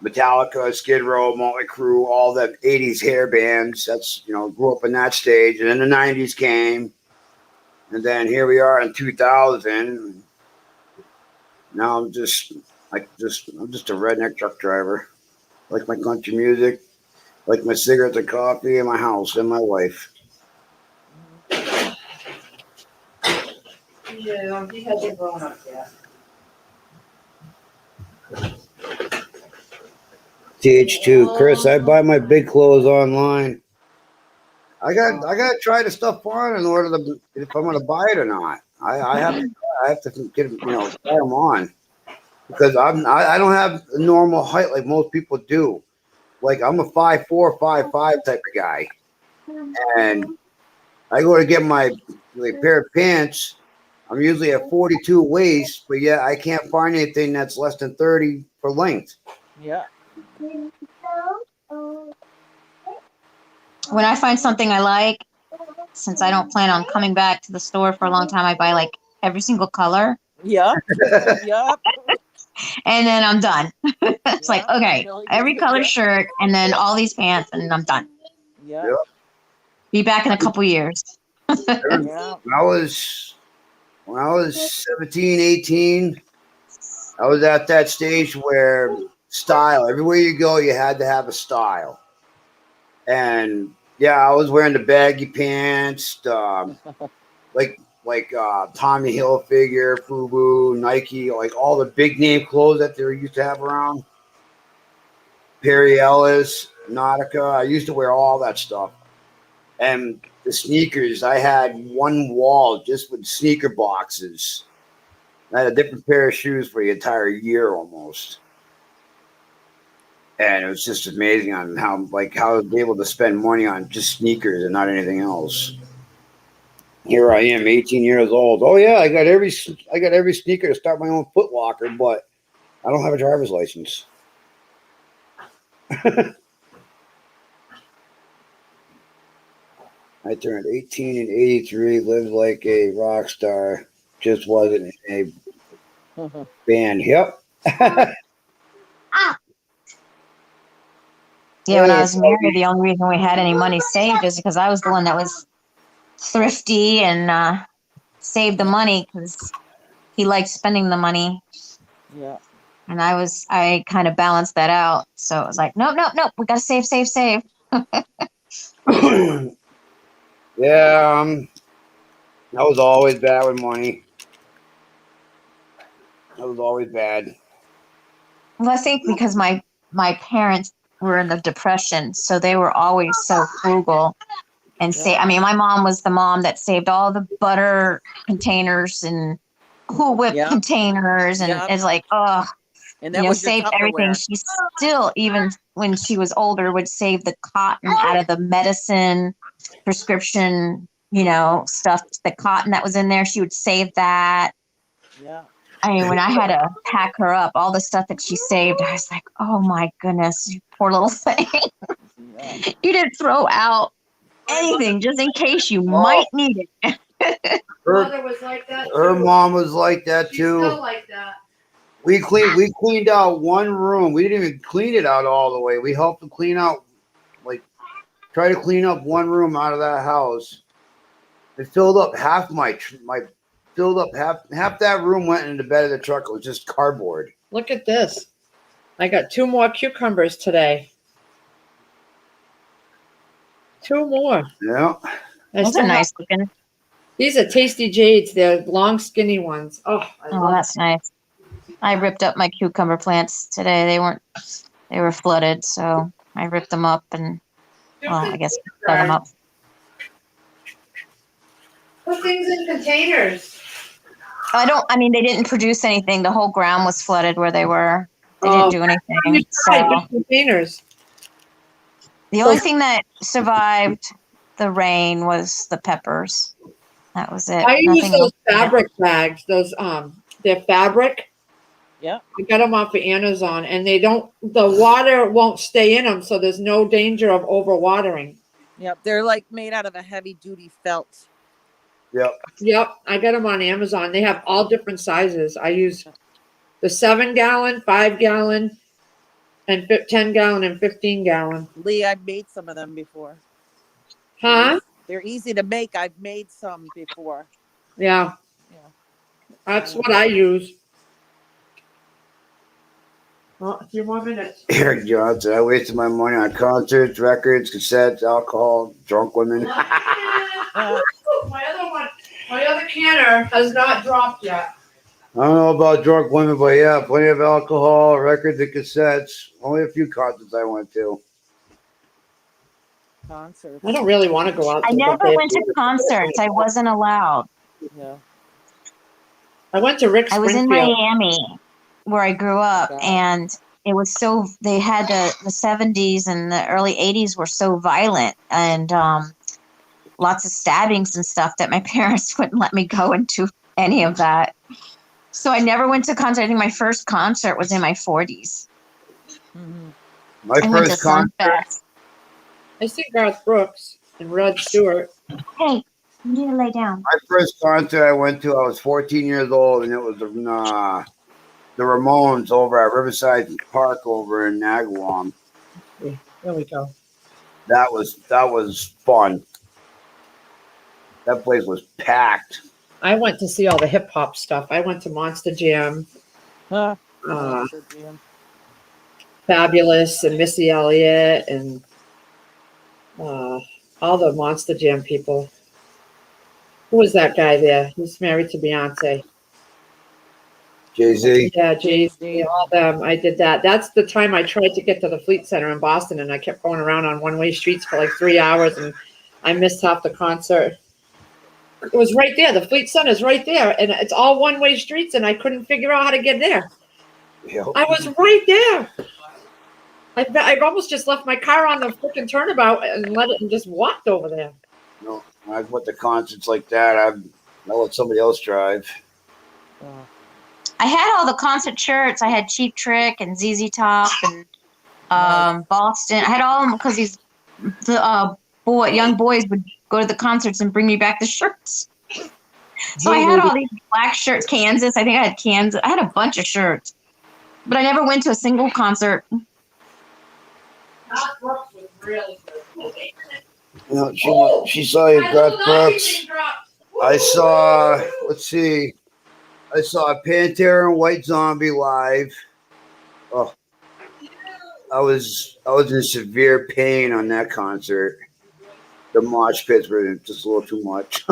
Metallica, Skid Row, Motley Crue, all the '80s hair bands. That's grew up in that stage, and then the '90s came, and then here we are in 2000. Now I'm just a redneck truck driver. Like my country music, like my cigarettes and coffee, and my house and my wife. Yeah, he hasn't grown up yet. TH2, Chris, I buy my big clothes online. I gotta try the stuff on in order to if I'm gonna buy it or not. I have to get try them on because I don't have a normal height like most people do. Like I'm a 5'4", 5'5" type of guy, and I go to get my pair of pants. I'm usually at 42 waist, but yeah, I can't find anything that's less than 30 for length. Yeah. When I find something I like, since I don't plan on coming back to the store for a long time, I buy like every single color Yep. Yep. and then I'm done. It's like, Yeah. okay, every color Yeah. shirt and then all these pants and I'm done. Yeah. Yep. Be back in a couple years. Yeah. When I was 17, 18, I was at that stage where style, everywhere you go, you had to have a style. And yeah, I was wearing the baggy pants, like Tommy Hilfiger, FUBU, Nike, like all the big name clothes that they used to have around. Perry Ellis, Nautica. I used to wear all that stuff. And the sneakers, I had one wall just with sneaker boxes. I had a different pair of shoes for the entire year almost. And it was just amazing on how I was able to spend money on just sneakers and not anything else. Here I am, 18 years old. Oh yeah, I got every sneaker to start my own Foot Locker, but I don't have a driver's license. I turned 18 in 83, lived like a rock star, just wasn't in a band. Yep. Yeah, when I was married, the only reason we had any money saved is because I was the one that was thrifty and saved the money because he liked spending the money. Yeah. And I kind of balanced that out. So it was like, nope. We got to save. Yeah, I was always bad with money. I was always bad. Well, I think because my parents were in the Depression, so they were always so frugal and I mean, my mom was the mom that saved all the butter containers and Cool Whip containers, and it's like, oh, and that was saved everything. She still, even when she was older, would save the cotton out of the medicine prescription, stuff. The cotton that was in there, she would save that. Yeah. I mean, when I had to pack her up, all the stuff that she saved, I was like, oh my goodness, you poor little thing. You didn't throw out anything just in case you might need it. Her mother was like that. Her too. mom was like that She's too. still like that. We cleaned out one room. We didn't even clean it out all the way. We helped them clean out, try to clean up one room out of that house. It filled up half half that room went into the bed of the truck. It was just cardboard. Look at this. I got 2 more cucumbers today. 2 more. Yeah. Those are nice looking. These are Tasty Jades. They're long, skinny ones. Oh, That's nice. I ripped up my cucumber plants today. They were flooded, so I ripped them up and, I guess dug them up. Put things in containers. They didn't produce anything. The whole ground was flooded where they were. They didn't do anything. So Containers. the only thing that survived the rain was the peppers. That was it. I use Nothing those else. fabric bags. Those they're fabric. Yeah. I got them off of Amazon, and the water won't stay in them, so there's no danger of overwatering. Yep. They're like made out of a heavy duty felt. Yep, I got them on Amazon. They have all different sizes. I use the 7-gallon, 5-gallon, and 10-gallon and 15-gallon. Lee, I've made some of them before. Huh? They're easy to make. I've made some before. Yeah. That's what I use. Well, a few more minutes. Eric Johnson. I wasted my money on concerts, records, cassettes, alcohol, drunk women. My other Canner has not dropped yet. I don't know about drunk women, but yeah, plenty of alcohol, records and cassettes. Only a few concerts I went to. Concerts. I don't really want to go out. I to never the went to concerts. I wasn't allowed. Yeah. I went to Rick I was in Springfield. Miami where I grew up, God. and it was so they had the 70s and the early 80s were so violent, and lots of stabbings and stuff that my parents wouldn't let me go into any of that. So I never went to concert. I think my first concert was in my 40s. Mhm. My I went to first concert. Sunfest. I see Garth Brooks and Rod Stewart. Hey, you need to lay down. My first concert I went to, I was 14 years old, and it was the Ramones over at Riverside Park over in Agawam. There we go. That was fun. That place was packed. I went to see all the hip hop stuff. I went to Monster Jam, Huh. uh, Monster Jam. Fabulous, and Missy Elliott, and all the Monster Jam people. Who was that guy there? He's married to Beyonce. Jay-Z. Yeah, Jay-Z, Jay-Z. all them. I did that. That's the time I tried to get to the Fleet Center in Boston, and I kept going around on one-way streets for like 3 hours, and I missed half the concert. It was right there. The Fleet Center's right there, and it's all one-way streets, and I couldn't figure out how to get there. Yep. I was right there. I almost just left my car on the freaking turnabout and let it and just walked over there. No, I went to concerts like that. I let somebody else drive. Oh. I had all the concert shirts. I had Cheap Trick and ZZ Top and Boston. I had all of them because the young boys would go to the concerts and bring me back the shirts. So I had all these black shirts. Kansas. I think I had Kansas. I had a bunch of shirts, but I never went to a single concert. Garth Brooks was really good. You know, she saw you, Garth Brooks. I saw. Let's see. I saw Pantera and White Zombie live. Oh, I was in severe pain on that concert. The mosh pits were just a little too much.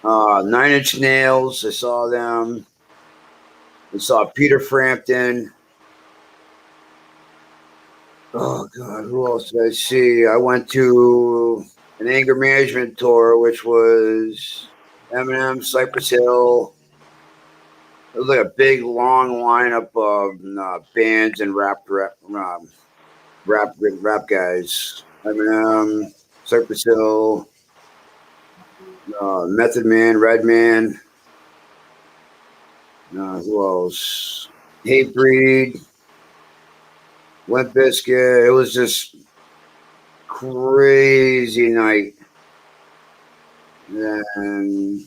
9 Inch Nails, I saw them. I saw Peter Frampton. Oh God, who else did I see? I went to an anger management tour, which was Eminem, Cypress Hill. It was like a big, long lineup of bands and rap guys. Eminem, Cypress Hill, Method Man, Redman. Who else? Hatebreed, Limp Bizkit. It was just crazy night. And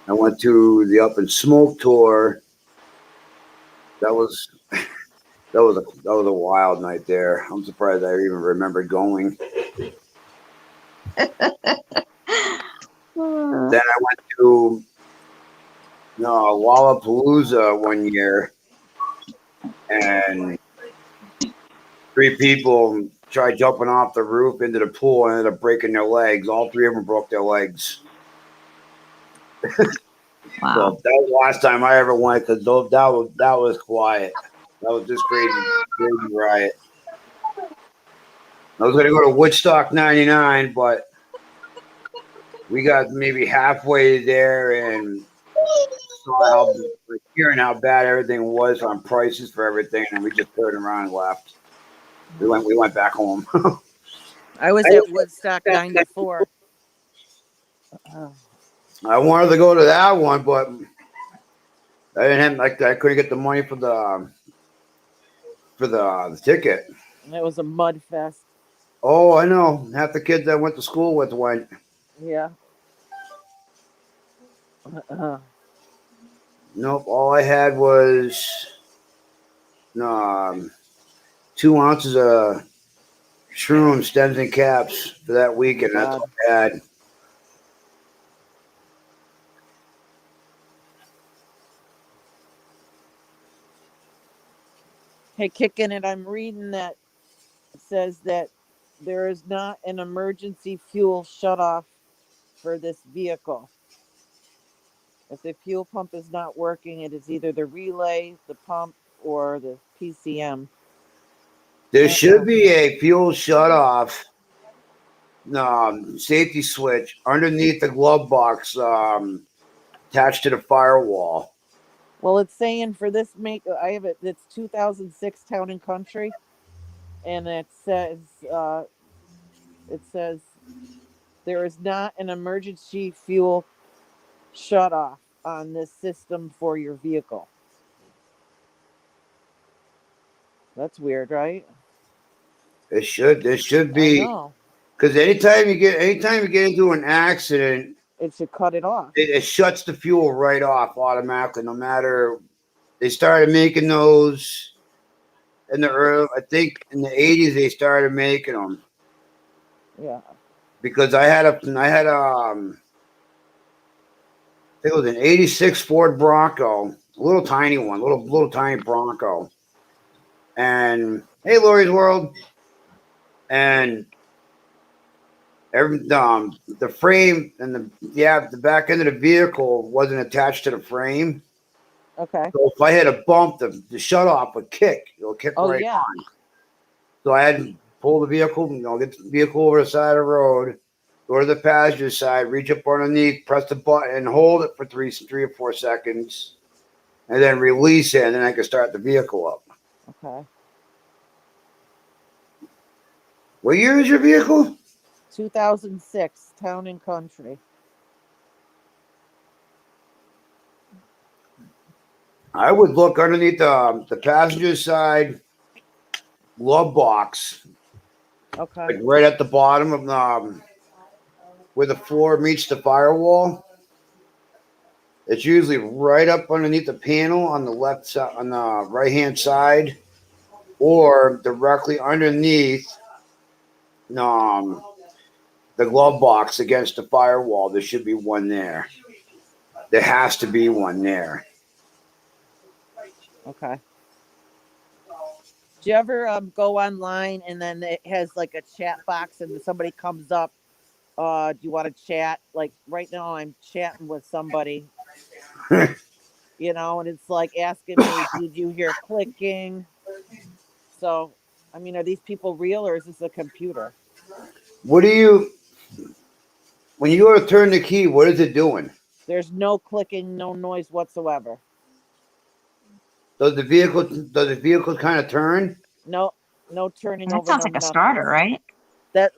I went to the Up in Smoke tour. That was a wild night there. I'm surprised I even remembered going. Then I went to Lollapalooza one year, and 3 people tried jumping off the roof into the pool and ended up breaking their legs. All 3 of them broke their legs. Wow. So that was the last time I ever went, because that was quiet. That was just crazy riot. I was going to go to Woodstock 99, but we got maybe halfway there and saw hearing how bad everything was on prices for everything, and we just turned around and left. We went back home. I was at Woodstock 94. I wanted to go to that one, but I didn't have I couldn't get the money for the ticket. It was a mud fest. Oh, I know. Half the kids I went to school with went. Yeah. Nope. All I had was 2 ounces of shroom stems and caps for that week, and that's all I had. Hey, kicking it. I'm reading that it says that there is not an emergency fuel shutoff for this vehicle. If the fuel pump is not working, it is either the relay, the pump, or the PCM. There should be a fuel shutoff, safety switch underneath the glove box, attached to the firewall. Well, it's saying for this make, I have it. It's 2006 Town and Country, and it says there is not an emergency fuel shutoff on this system for your vehicle. That's weird, right? There should I be, know. because anytime you get into an accident, It should cut it off. it shuts the fuel right off automatically. No matter, they started making those in the early, I think in the 80s they started making them, Yeah. because I had I think it was an 86 Ford Bronco, a little tiny one, little tiny Bronco. And hey, Lori's World. And the frame and the back end of the vehicle wasn't attached to the frame. Okay. So if I hit a bump, the shutoff would kick. It'll kick Oh, right yeah. on. So I had to pull the vehicle, get the vehicle over the side of the road, go to the passenger side, reach up underneath, press the button, and hold it for 3 or 4 seconds, and then release it, and then I can start the vehicle up. Okay. What year is your vehicle? 2006 Town and Country. I would look underneath the passenger side glove box, Okay. like right at the bottom of where the floor meets the firewall. It's usually right up underneath the panel on the left side, on the right hand side, or directly underneath the glove box against the firewall. There should be one there. There has to be one there. Okay. Do you ever go online and then it has like a chat box and somebody comes up? Do you want to chat? Like right now, I'm chatting with somebody, and it's like asking me, "Did you hear clicking?" So, I mean, are these people real or is this a computer? What do you, when you go to turn the key, what is it doing? There's no clicking, no noise whatsoever. Does the vehicle kind of turn? No turning That over. sounds No like a nothing. starter, right?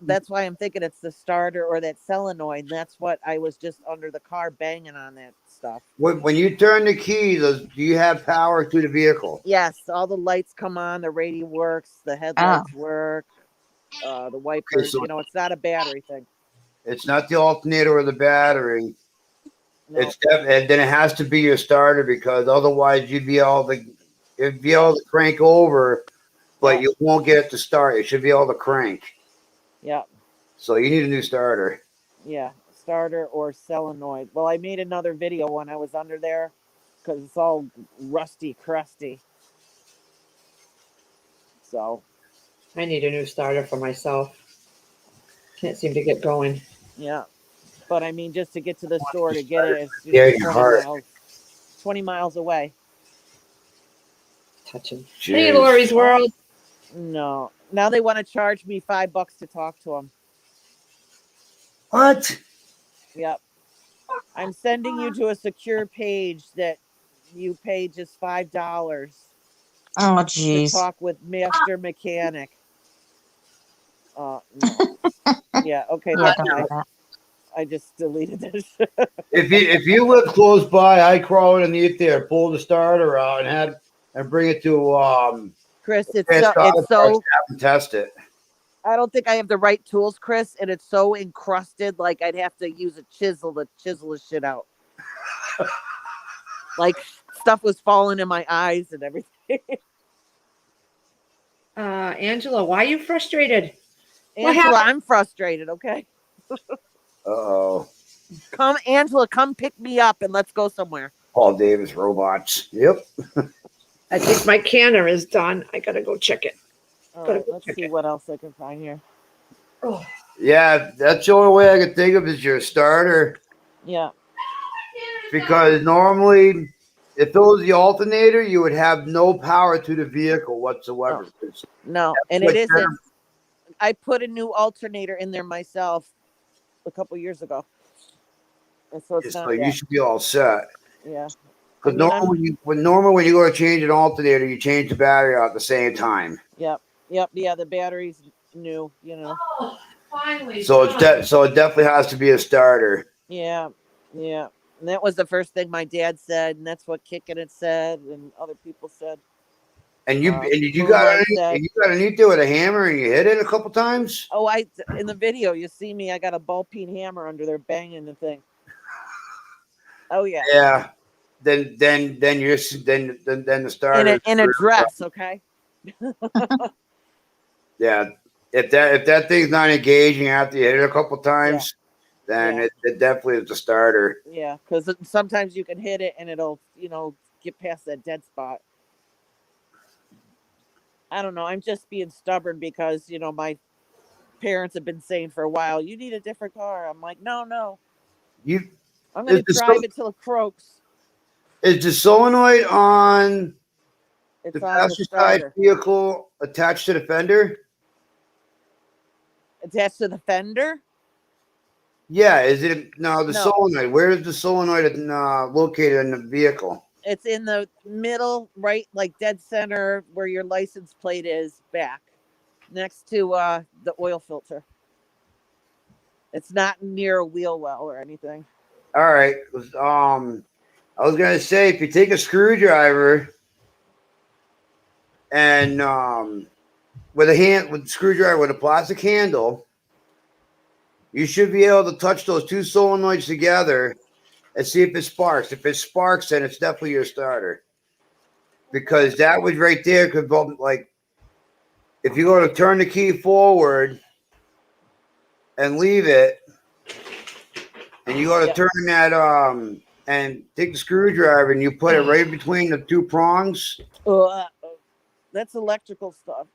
That's why I'm thinking it's the starter or that solenoid. That's what I was just under the car banging on that stuff. When you turn the key, do you have power to the vehicle? Yes, all the lights come on, the radio works, the headlights work, the wipers. so- It's not a battery thing. It's not the alternator or the battery. No. And then it has to be your starter, because otherwise you'd be able to crank over, but Yeah. you won't get it to start. It should be able to crank. Yeah, So you need a new starter. yeah, starter or solenoid. Well, I made another video when I was under there because it's all rusty, crusty. So I need a new starter for myself. Can't seem to get going. yeah, but I mean, just to get to the store to get it, it's Yeah, just your 20 heart. miles. 20 miles away. Touching. Jeez. Hey, Lori's World. No, now they want to charge me $5 to talk to them. What? Yep. I'm sending you to a secure page that you pay just $5 Oh, to jeez. talk with Master Mechanic. No. Yeah, okay. Yeah, don't do that. I just deleted this. If you live close by, I'd crawl underneath there, pull the starter out, and bring it to Chris, it's Auto so Parts, have them test it. I don't think I have the right tools, Chris, and it's so encrusted like I'd have to use a chisel to chisel the shit out. Like stuff was falling in my eyes and everything. Angela, why are you frustrated? What Angela, happened? I'm frustrated, okay? Uh-oh. Come, Angela, come pick me up and let's go somewhere. Paul Davis robots. Yep. I think my canner is done. I gotta go check it. All right, let's see what else I can find here. Yeah, that's the only way I can think of is your starter. Yeah. because normally, if it was the alternator, you would have no power to the vehicle whatsoever. It's No, and like it isn't. I put a new alternator in there myself a couple years ago, and so it's so not you that. should be all set. Yeah. Because I mean, normally when you go to change an alternator, you change the battery out at the same time. Yep. Yeah, the battery's new. You know. Oh, finally. So done. so it definitely has to be a starter. Yeah. And that was the first thing my dad said, and that's what Kickin' It said, and other people said. And you Moonlight said, you got underneath there with a hammer and you hit it a couple times. "Oh, in the video you see me. I got a ball peen hammer under there banging the thing." Oh yeah. Yeah. Then the starter In a dress, okay. Yeah. If that thing's not engaging after you hit it a couple times, then Yeah. it definitely is the starter. Yeah, because sometimes you can hit it and it'll get past that dead spot. I don't know. I'm just being stubborn because my parents have been saying for a while, "You need a different car." I'm like, no. You I'm going to Is the drive it till it croaks. is the solenoid on It's the on the passenger side starter. vehicle attached to the fender? Attached to the fender. Yeah, is it no the No. solenoid? Where is the solenoid located in the vehicle? It's in the middle, right, like dead center where your license plate is back, next to the oil filter. It's not near a wheel well or anything. All right. I was gonna say if you take a screwdriver and with a screwdriver with a plastic handle, you should be able to touch those two solenoids together and see if it sparks. If it sparks, then it's definitely your starter. Because that was right there could like if you go to turn the key forward and leave it, and you go to turn that and take the screwdriver and you put it right between the two prongs. That's electrical stuff.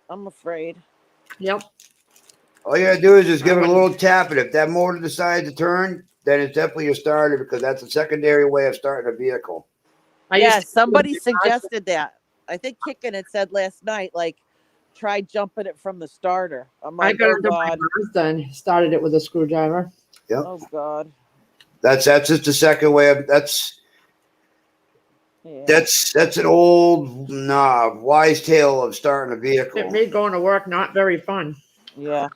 I'm afraid. Yep. All you gotta do is just give it a little tap, and if that motor decides to turn, then it's definitely your starter because that's a secondary way of starting a vehicle. Yeah, somebody suggested that. I think Kickin' It said last night, like, try jumping it from the starter. I'm I like, got oh into my God. Mazda and started it with a screwdriver. Yep. Oh God. That's just the second way of that's an old wise tale of starting a It vehicle. made going to work not very fun. Yeah.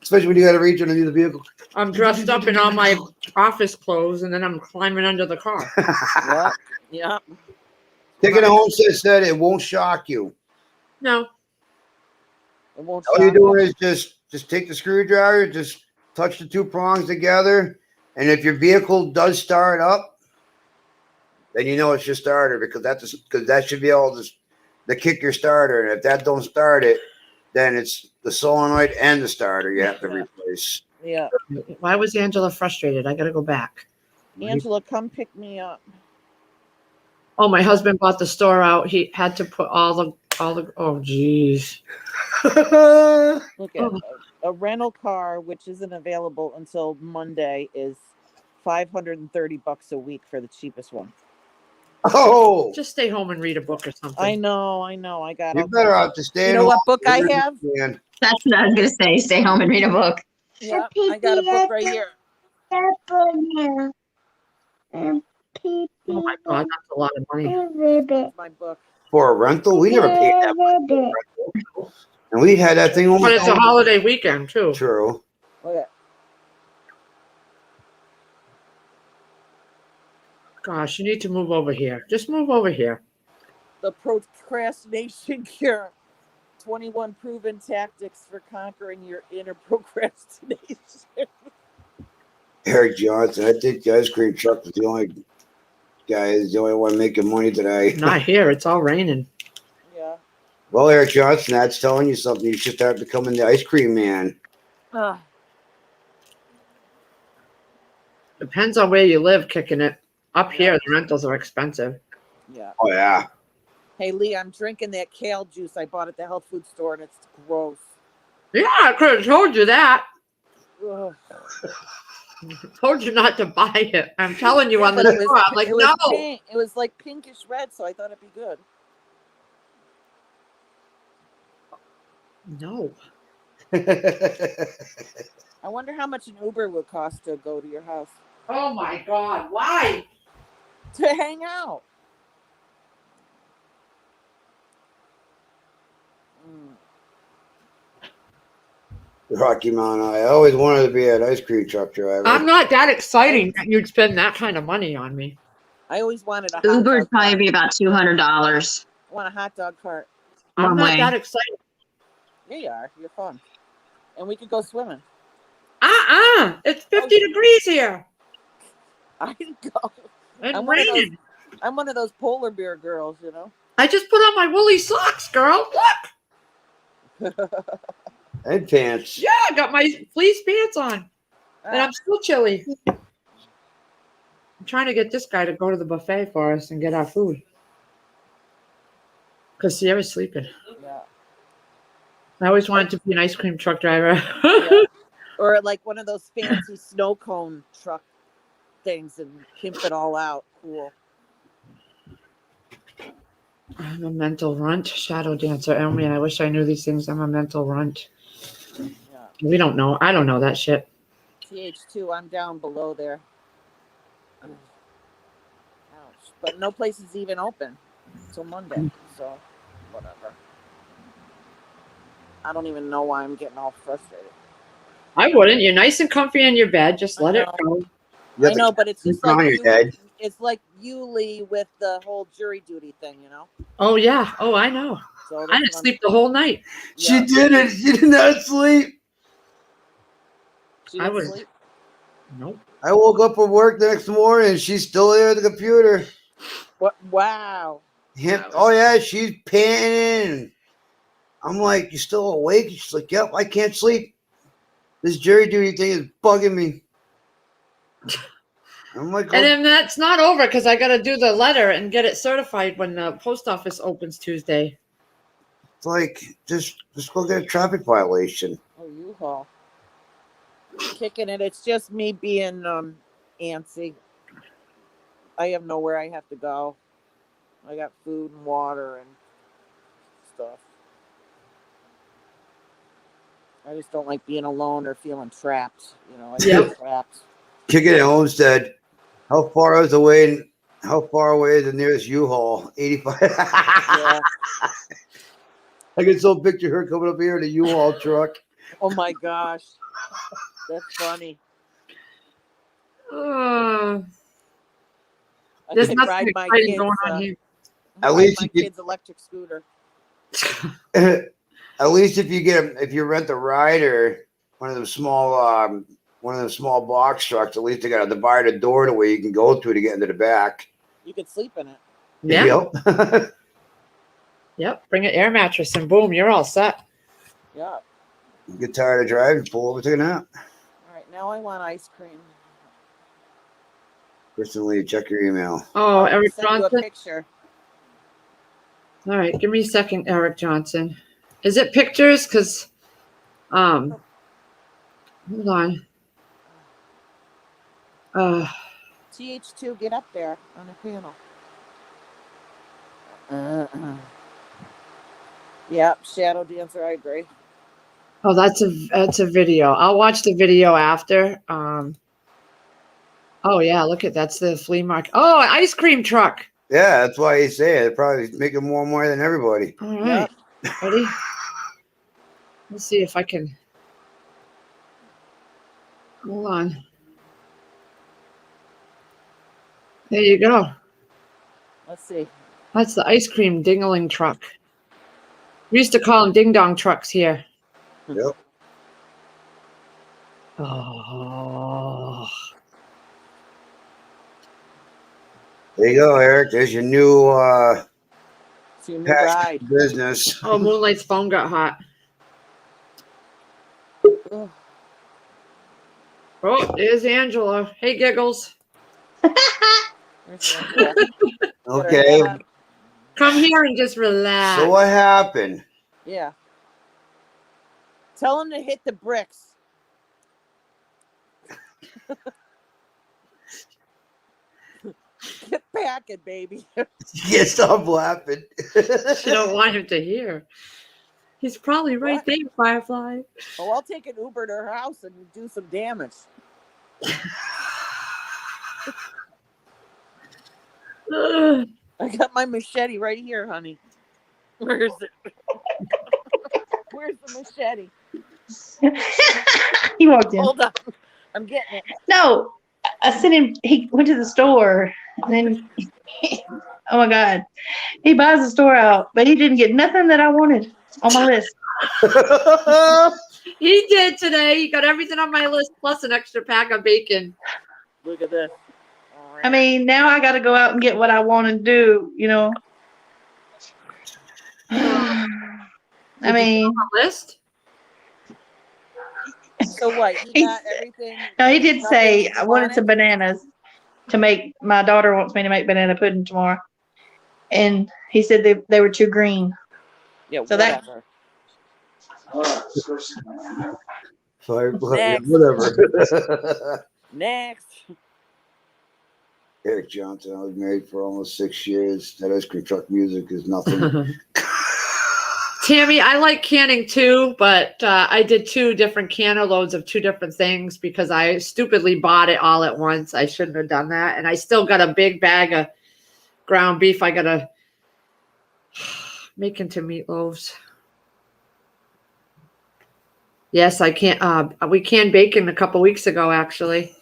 Especially when you gotta reach underneath the vehicle. I'm dressed up in all my office clothes and then I'm climbing under the car. Yeah. Taking a home said it won't shock you. No. It won't All shock you're you. doing is just take the screwdriver, just touch the two prongs together, and if your vehicle does start up, then you know it's your starter because that should be able to kick your starter. And if that don't start it, then it's the solenoid and the starter you have to replace. Yeah. Why was Angela frustrated? I got to go back. Angela, come pick me up. Oh, my husband bought the store out. He had to put all the, oh, geez. Look at a rental car, which isn't available until Monday, is $530 a week for the cheapest one. Oh, Just stay home and read a book or something. I know. I got you it. better have to stay. You know what book I have? Man. That's what I was going to say. Stay home and read a book. Yeah, I got a book right here. Oh my God, that's a lot of money. It's my book. For a rental, we never paid that much for a rental. And we had that thing almost. But it's a holiday weekend too. True. Look at Gosh, you need to move over here. Just move over here. the procrastination cure. 21 proven tactics for conquering your inner procrastination. Eric Johnson. I think the ice cream truck was the only guy, is the only one making money today. Not here. It's all raining. Yeah. Well, Eric Johnson, that's telling you something. You should start becoming the ice cream man. Depends on where you live, Kicking It. Up here, the rentals are expensive. Yeah. Oh, yeah. Hey, Lee, I'm drinking that kale juice I bought at the health food store, and it's gross. Yeah, I could have told you that. Ugh. Told you not to buy it. I'm telling you on the But show. I'm like, it was no. pink. It was like pinkish red, so I thought it'd be good. No. I wonder how much an Uber would cost to go to your house Oh my God. Why? to hang out. Rocky Mountain. I always wanted to be an ice cream truck driver. I'm not that exciting that you'd spend that kind of money on me. I always wanted a hot Uber dog would probably cart. be about $200. I want a hot dog cart. I'm One not way. that excited. Yeah, you are. You're fun. And we could go swimming. It's 50 degrees here. I go. It's I'm one of those- raining. I'm one of those polar bear girls, you know. I just put on my woolly socks, girl. Look. And pants. Yeah, I got my fleece pants on. And I'm still chilly. I'm trying to get this guy to go to the buffet for us and get our food. Because Sierra's sleeping. Yeah. I always wanted to be an ice cream truck driver. Yeah. Or like one of those fancy snow cone truck things and pimp it all out. Cool. I'm a mental runt, shadow dancer. Oh man, I wish I knew these things. I'm a mental runt. Yeah. We don't know. I don't know that shit. TH2, I'm down below there. Ouch. But no place is even open until Monday. So, whatever. I don't even know why I'm getting all frustrated. I wouldn't. You're nice and comfy in your bed. Just let it go. You I got know, but it's just sleep on like your head. it's like you, Lee, with the whole jury duty thing, you know? Oh yeah. Oh, I know. So I didn't that's what I'm- sleep the whole night. She yeah. didn't. She did not sleep. She I didn't was- sleep. Nope. I woke up from work the next morning and she's still there at the computer. What? Wow. Oh yeah, she's panting. I'm like, you still awake? She's like, yep, I can't sleep. This jury duty thing is bugging me. I'm like, And then that's not over because I got to do the letter and get it certified when the post office opens Tuesday. it's like just go get a traffic violation. Oh, U-Haul. Kicking it. It's just me being antsy. I have nowhere I have to go. I got food and water and stuff. I just don't like being alone or feeling trapped. You know, I feel trapped. Kick it at Homestead. How far is away? How far away is the nearest U-Haul? 85. Yeah. I can still picture her coming up here in a U-Haul truck. Oh my gosh. That's funny. Uh, I there's can nothing ride my exciting kids, going on here. At ride least my you get- kid's electric scooter. At least if you rent a rider, one of them small box trucks, at least they got a divided door to where you can go to get into the back. You could sleep in it. Yeah. Yep. Yep. Bring an air mattress and boom, you're all set. Yeah. You get tired of driving, pull over, take a nap. All right. Now I want ice cream. Kristen Lee, check your email. Oh, I'll Eric send you a Johnson. picture. All right, give me a second, Eric Johnson. Is it pictures? Because, hold on. TH2, get up there on the panel. Yep, Shadow Dancer, I agree. Oh, that's a video. I'll watch the video after. Oh yeah, look at that's the flea market. Oh, ice cream truck. Yeah, that's why he's saying it. Probably making more money than everybody. All right, ready? Let's see if I can. Hold on. There you go. Let's see. That's the ice cream dingling truck. We used to call them ding dong trucks here. Yep. Oh. There you go, Eric. There's your new It's your new passion ride. business. Oh, Moonlight's phone got hot. Ugh. Oh, there's Angela. Hey, Giggles. There's Angela. Okay. Put her head up. Come here and just relax. So what happened? Yeah. Tell him to hit the bricks. Get packing, baby. You can't stop laughing. You don't want him to hear. He's probably right What? there, Firefly. Oh, I'll take an Uber to her house and do some damage. Ugh. I got my machete right here, honey. Where is it? Where's the machete? He walked in. Hold on. I'm getting it. No, I sent him. He went to the store, and then, oh my God, he buys the store out, but he didn't get nothing that I wanted on my list. He did today. He got everything on my list plus an extra pack of bacon. Look at this. All right. I mean, now I got to go out and get what I want to do. You know. I mean, List? So what? You got everything? no, he did say Nothing I you wanted some bananas to make. My daughter wants me to make banana pudding tomorrow, and he said they were too green. Yeah, So that- whatever. Sorry, Next. whatever. Next. Eric Johnson. I was married for almost 6 years. That ice cream truck music is nothing. Tammy, I like canning too, but I did 2 different canner loads of 2 different things because I stupidly bought it all at once. I shouldn't have done that. And I still got a big bag of ground beef I got to make into meatloaves. Yes, I can't. We canned bacon a couple weeks ago, actually.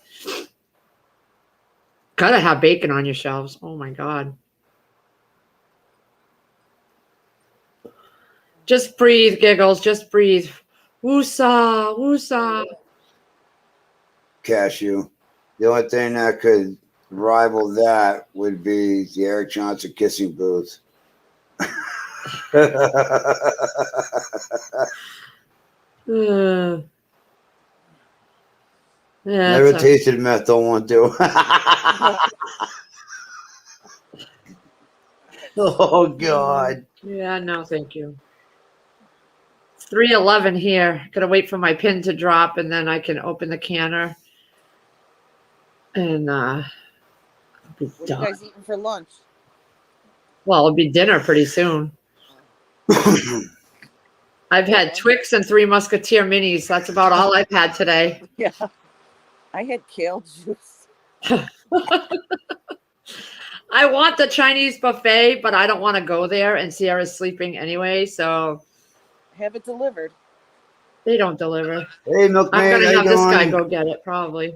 Gotta have bacon on your shelves. Oh my God. Just breathe, Giggles. Just breathe. Woosah, woosah. Cashew. The only thing that could rival that would be the Eric Johnson kissing booth. Yeah, Never it's a- tasted meth, don't want to. Oh God. yeah, no, thank you. It's 3:11 here. Gotta wait for my pin to drop, and then I can open the canner. And I'll be What are you done. guys eating for lunch? Well, it'll be dinner pretty soon. I've had Twix and 3 Musketeer minis. That's about all I've had today. Yeah. I had kale juice. I want the Chinese buffet, but I don't want to go there, and Sierra's sleeping anyway, so Have it delivered. they don't deliver. Hey, I'm Milkman, gonna how you have this guy doing? go get it, probably.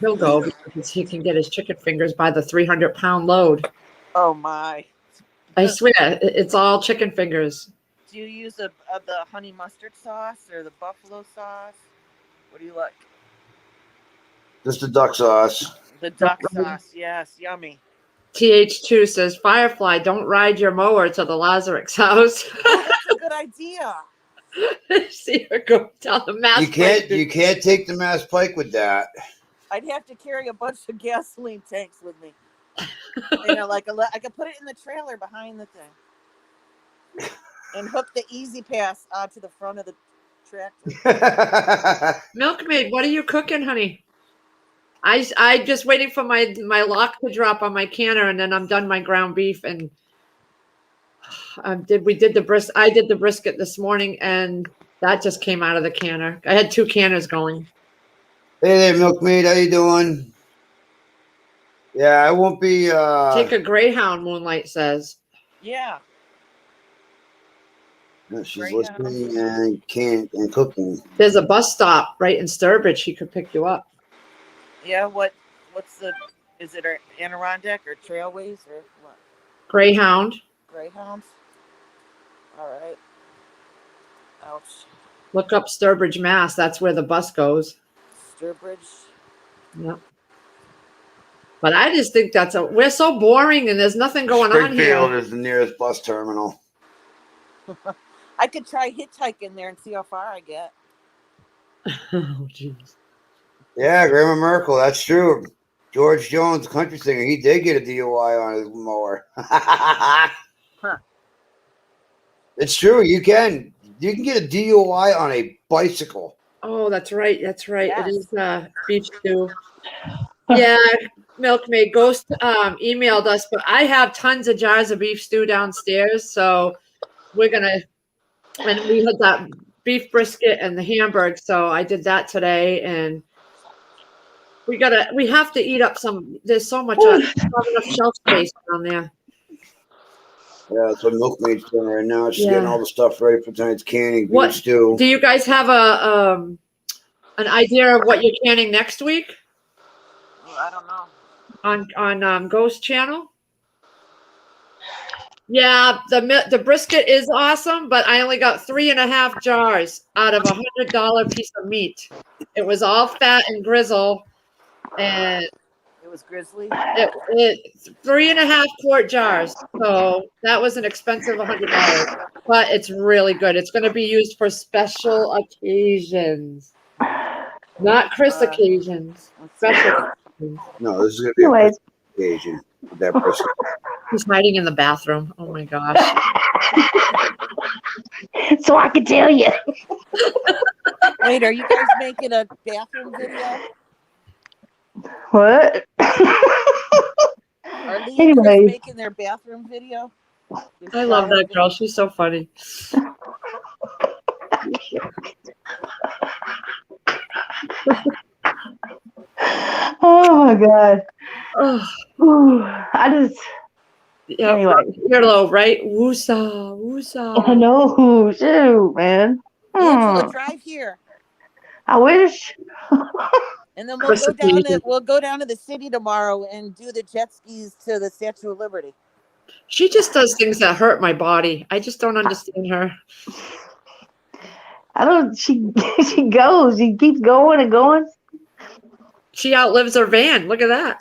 He'll go because he can get his chicken fingers by the 300-pound load. Oh my. I swear, it's all chicken fingers. Do you use the honey mustard sauce or the buffalo sauce? What do you like? Just the duck sauce. The duck sauce. Yes, yummy. TH2 says, Firefly, don't ride your mower to the Lazarus house. Oh, that's a good idea. See her go down the mass. You can't take the Mass Pike with that. I'd have to carry a bunch of gasoline tanks with me. You know, like I could put it in the trailer behind the thing and hook the Easy Pass onto the front of the tractor. Milkmaid, what are you cooking, honey? I just waiting for my lock to drop on my canner, and then I'm done my ground beef. And I did the brisket this morning, and that just came out of the canner. I had 2 canners going. Hey there, Milkmaid, how you doing? Yeah, I won't be. Take a Greyhound, Moonlight says. Yeah. No, she's Greyhound. listening and cooking. There's a bus stop right in Sturbridge. She could pick you up. Yeah, is it Adirondack or Trailways or what? Greyhound. Greyhounds? All right. Ouch. Look up Sturbridge, Mass. That's where the bus goes. Sturbridge. Yep. But I just think we're so boring and there's nothing going on Springfield here. is the nearest bus terminal. I could try hitchhiking there and see how far I get. Oh, jeez. Yeah, Grandma Merkel, that's true. George Jones, country singer, he did get a DUI on his mower. It's true, you can. You can get a DUI on a bicycle. Oh, that's right. That's right. Yes. It is beef stew. Yeah, Milkmaid Ghost emailed us, but I have tons of jars of beef stew downstairs, so we're gonna. And we had that beef brisket and the hamburg, so I did that today, and we have to eat up some. There's so much not enough shelf space down there. Yeah, that's what Milkmaid's doing right now. She's Yeah. getting all the stuff ready for tonight's canning. What Beef stew. do you guys have an idea of what you're canning next week Well, I don't know. on Ghost Channel? Yeah, the brisket is awesome, but I only got 3.5 jars out of $100 piece of meat. It was all fat and grizzle, and It was Grizzly. it 3.5 quart jars. So that was an expensive $100, but it's really good. It's going to be used for special occasions, not Chris occasions. Special occasions. No, this is gonna be a Anyways, occasion. That brisket. He's hiding in the bathroom. Oh my gosh. so I can tell you. Wait, are you guys making a bathroom video? What? Are Lee and Chris Anyways. making their bathroom video? I love that girl. She's so funny. Oh my god. Oh, Ooh, I just yeah. anyway. You're low, right? Woosa, woosa. I know. Shoot, man. Angela, Hmm. drive here, I wish. and then we'll Chris go down. occasion. We'll go down to the city tomorrow and do the jet skis to the Statue of Liberty. She just does things that hurt my body. I just don't understand her. I don't. She she goes. She keeps going and going. She outlives her van. Look at that.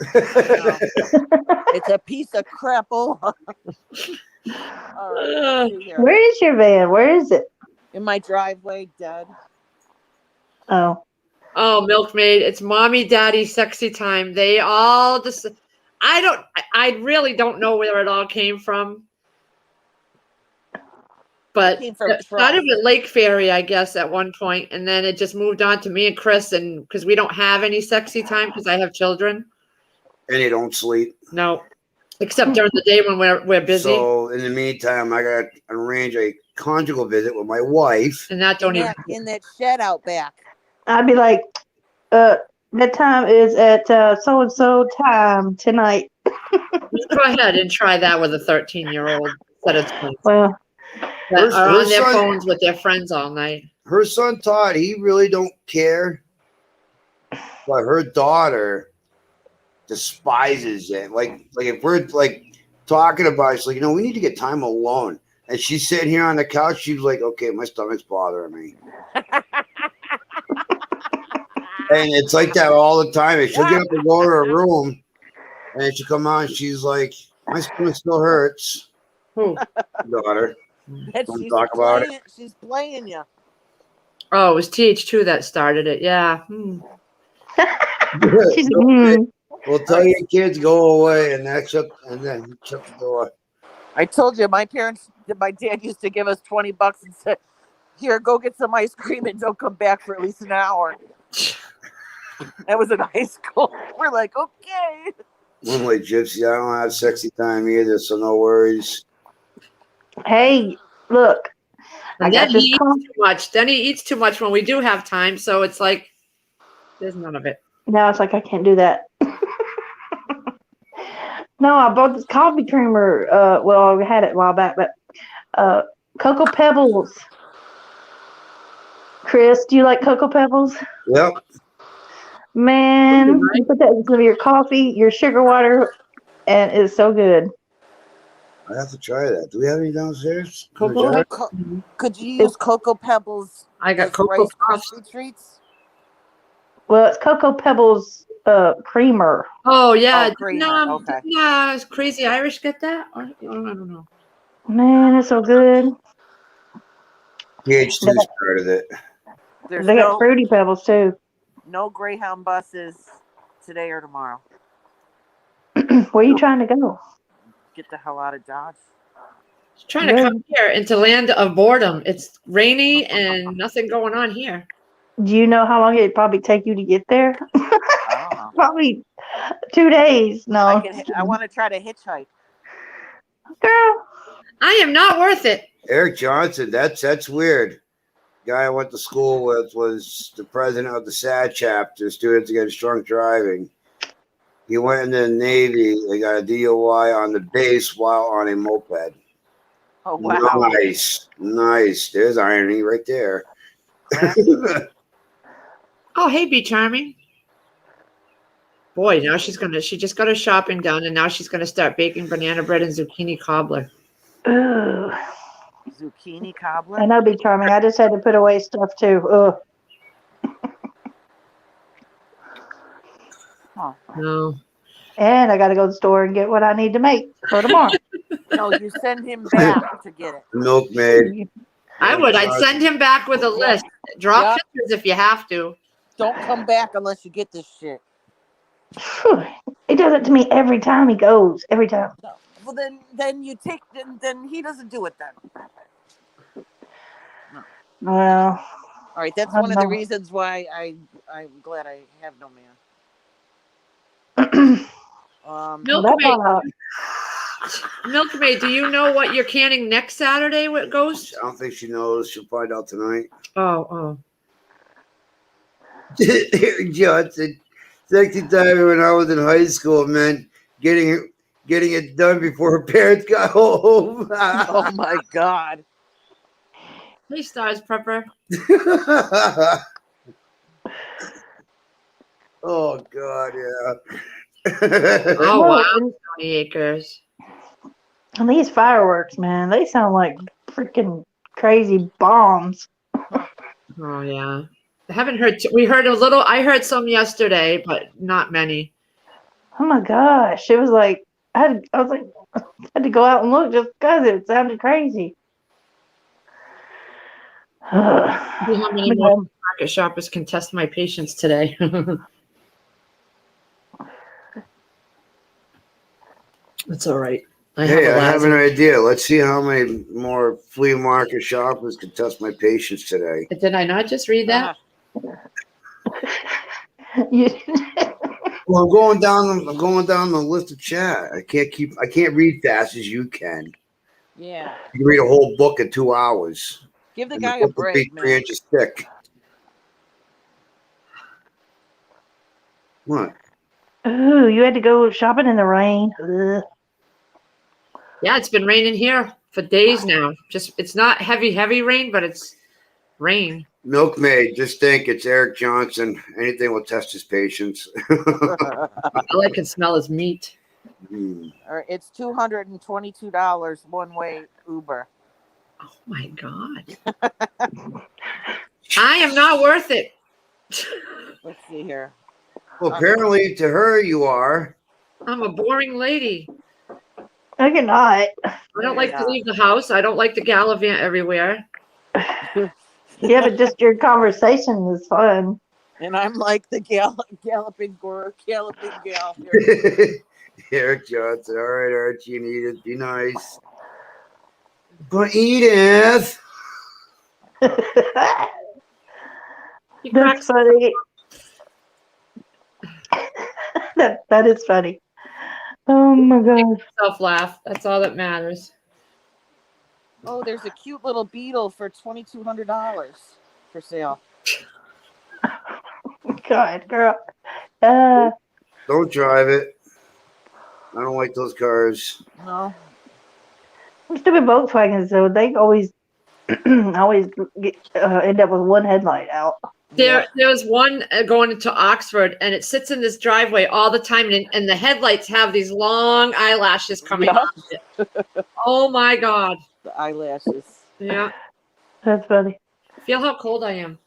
It's a piece of crap. Oh. All right, let's see here. Where is your van? Where is it? In my driveway, dead. Oh, Oh, Milkmaid, it's mommy, daddy, sexy time. They all just. I really don't know where it all came from. But Came from it started with Lake Ferry, I guess, at one point, and then it just moved on to me and Chris, and because we don't have any sexy time because I have children. And you don't sleep. No, except during the day when we're busy, So in the meantime, I got to arrange a conjugal visit with my wife. and that don't even. in that shed out back. I'd be like, that time is at so and so time tonight. Go ahead and try that with a 13-year-old set of twins Well, that are her on their son- phones with their friends all night. Her son Todd, he really don't care, but her daughter despises it. Like if we're like talking about it, she's like, we need to get time alone. And she's sitting here on the couch. She's like, okay, my stomach's bothering me. And it's like that all the time. And she'll get up and go to her room, and she'll come out and she's like, my stomach still hurts. Who? Daughter. That Don't she's talk about it. playing, she's playing you. Oh, it was TH2 that started it. Yeah. she's We'll tell your kids go away, and then shut the door. I told you, my dad used to give us $20 and said, "Here, go get some ice cream and don't come back for at least an hour." That was in high school. We're like, okay. I'm like, Gypsy, I don't have sexy time either, so no worries. Hey, look. I And got then this. he eats too much. Then he eats too much when we do have time. So it's like, there's none of it. Now it's like I can't do that. No, I bought this coffee creamer. Well, I had it a while back, but Cocoa Pebbles. Chris, do you like Cocoa Pebbles? Yep. Man, Right. you put that in some of your coffee, your sugar water, and it's so good. I have to try that. Do we have any downstairs? Cocoa? Jar? Could you use Cocoa Pebbles I got as Cocoa Rice Puffs. Krispie treats? Well, it's Cocoa Pebbles creamer. Oh, yeah. Oh, creamer. Okay. Yeah, is Crazy Irish get that? Or, I don't know. Man, it's so good. PH2 started it. There's They got Fruity Pebbles too. no Greyhound buses today or tomorrow. Where are you trying to go? Get the hell out of Dodge. Trying to come here into land of boredom. It's rainy and nothing going on here. Do you know how long it'd probably take you to get there? I don't know. Probably 2 days. No, I want to try to hitchhike. girl. I am not worth it. Eric Johnson, that's weird. Guy I went to school with was the president of the SAD chapter, Students Against Drunk Driving. He went into the Navy. They got a DUI on the base while on a moped. Oh wow! Nice. There's irony right there. Oh, hey, Be Charming. Boy, now she just got her shopping done, and now she's gonna start baking banana bread and zucchini cobbler. Ooh. Zucchini cobbler. I know, Be Charming. I just had to put away stuff too. Ugh. Huh. No. And I got to go to the store and get what I need to make for tomorrow. No, you send him back to get it. Milkmaid. I would. I'd send him back with a list. Drop Yep. pictures if you have to. Don't come back unless you get this shit. Phew. He does it to me every time he goes. Every time. No. Well, then you take. Then he doesn't do it then. Well, All right, that's I one of the know. reasons why I'm glad I have no man. that's Milkmaid, all Milkmaid, do you know what you're canning next Saturday? What goes? I don't think she knows. She'll find out tonight. Oh. Eric Johnson. Sexy time when I was in high school meant getting it done before her parents got home. Oh my god! Hey, Stars Prepper. Oh God, yeah. Oh, Well, wow. 20 acres. And these fireworks, man, they sound like freaking crazy bombs. Oh, yeah. I haven't heard. We heard a little. I heard some yesterday, but not many. Oh my gosh. It was like, I had to go out and look just because it sounded crazy. See how many more market shoppers can test my patience today. It's all right. Hey, I have an Lazarus. idea. Let's see how many more flea market shoppers can test my patience today. Did I not just read that? You- Well, I'm going down the list of chat. I can't read fast as you can. Yeah, You can read a whole book in 2 hours. give the And guy the a book will break, be 3 man. inches thick. What? Ooh, you had to go shopping in the rain. Ugh. Yeah, it's been raining here for days now. Just it's not heavy rain, but it's rain. Milkmaid, just think it's Eric Johnson. Anything will test his patience. All I can smell is meat. It's $222 one way Uber. Oh my god. I am not worth it. Let's see here. Well, apparently to her you are. I'm a boring lady. No, you're not. I don't like to leave the house. I don't like to gallivant everywhere. Yeah, but just your conversation is fun. And I'm like the galloping gal here. Eric Johnson. All right, Archie and Edith, be nice. But Edith. You crack That's funny. that is funny. Oh my god. yourself laugh. That's all that matters. Oh, there's a cute little beetle for $2,200 for sale. God, girl. Don't drive it. I don't like those cars. No. Stupid Volkswagens, though, they always get, end up with one headlight out. There was one going into Oxford, and it sits in this driveway all the time, and the headlights have these long eyelashes coming Yeah. off it. Oh my god! The eyelashes. Yeah, That's funny. feel how cold I am.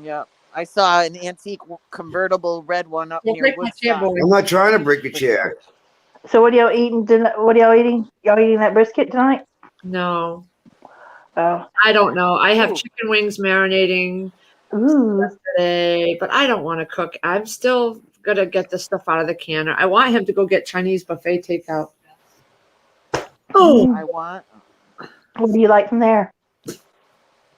Yeah. I saw an antique convertible red one up Don't near break my chair, Woodstock. boy. I'm not trying to break your chair. So what are y'all eating? What are y'all eating? Y'all eating that brisket tonight? No, Oh, I don't know. I have Ooh. chicken wings marinating ooh. today, but I don't want to cook. I'm still gonna get the stuff out of the canner. I want him to go get Chinese buffet takeout. Oh, I want. What do you like from there?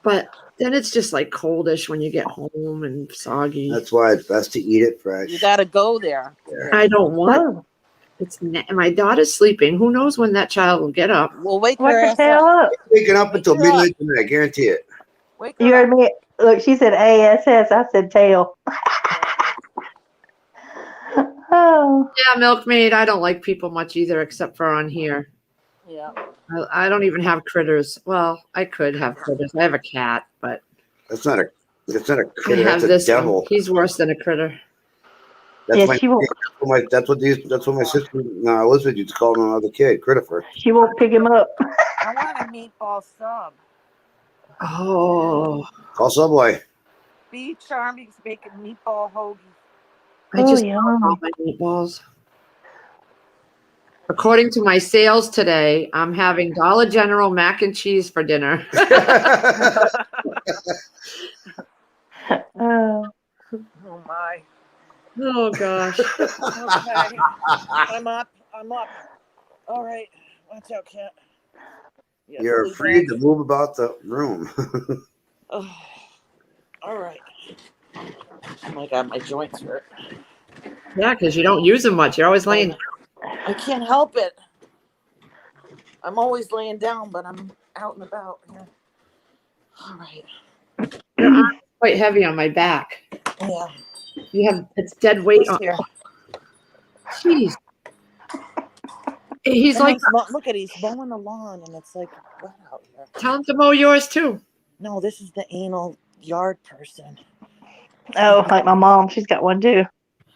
But then it's just like coldish when you get home and soggy. That's why it's best to eat it fresh. You got to go there. I don't want. Oh, My daughter's sleeping. Who knows when that child will get up? We'll wake wake her your ass tail up. up. Waking up until Wake her up. midnight tonight, I guarantee it. Wake You her heard up. me. Look, she said ASS. I said tail. Oh, Yeah, milkmaid. I don't like people much either, except for on here. Yeah. I don't even have critters. Well, I could have critters. I have a cat, but That's not a I critter. have That's a this devil. one. He's worse than a critter. That's yeah, my, she won't. that's what my sister Elizabeth used to call another kid, Critterfer. She won't pick him up. I want a meatball sub. Oh, Call Subway. Be Charming's making meatball hoagie. I Oh, just yeah. love all my meatballs. According to my sales today, I'm having Dollar General mac and cheese for dinner. Oh, Oh my. Oh gosh. Okay. I'm up. All right. Watch out, cat. Yeah, You're please, free Max. to move about the room. Oh, all right. Oh my god, my joints hurt. Yeah, because you don't use them much. You're always laying. I can't help it. I'm always laying down, but I'm out and about. Yeah. All right. Quite heavy on my back. Yeah. It's dead weight on. Here. Jeez. He's And like, look at he's mowing the lawn, and it's like wet out here. tell him to mow yours too. No, this is the anal yard person. oh, like my mom. She's got one too.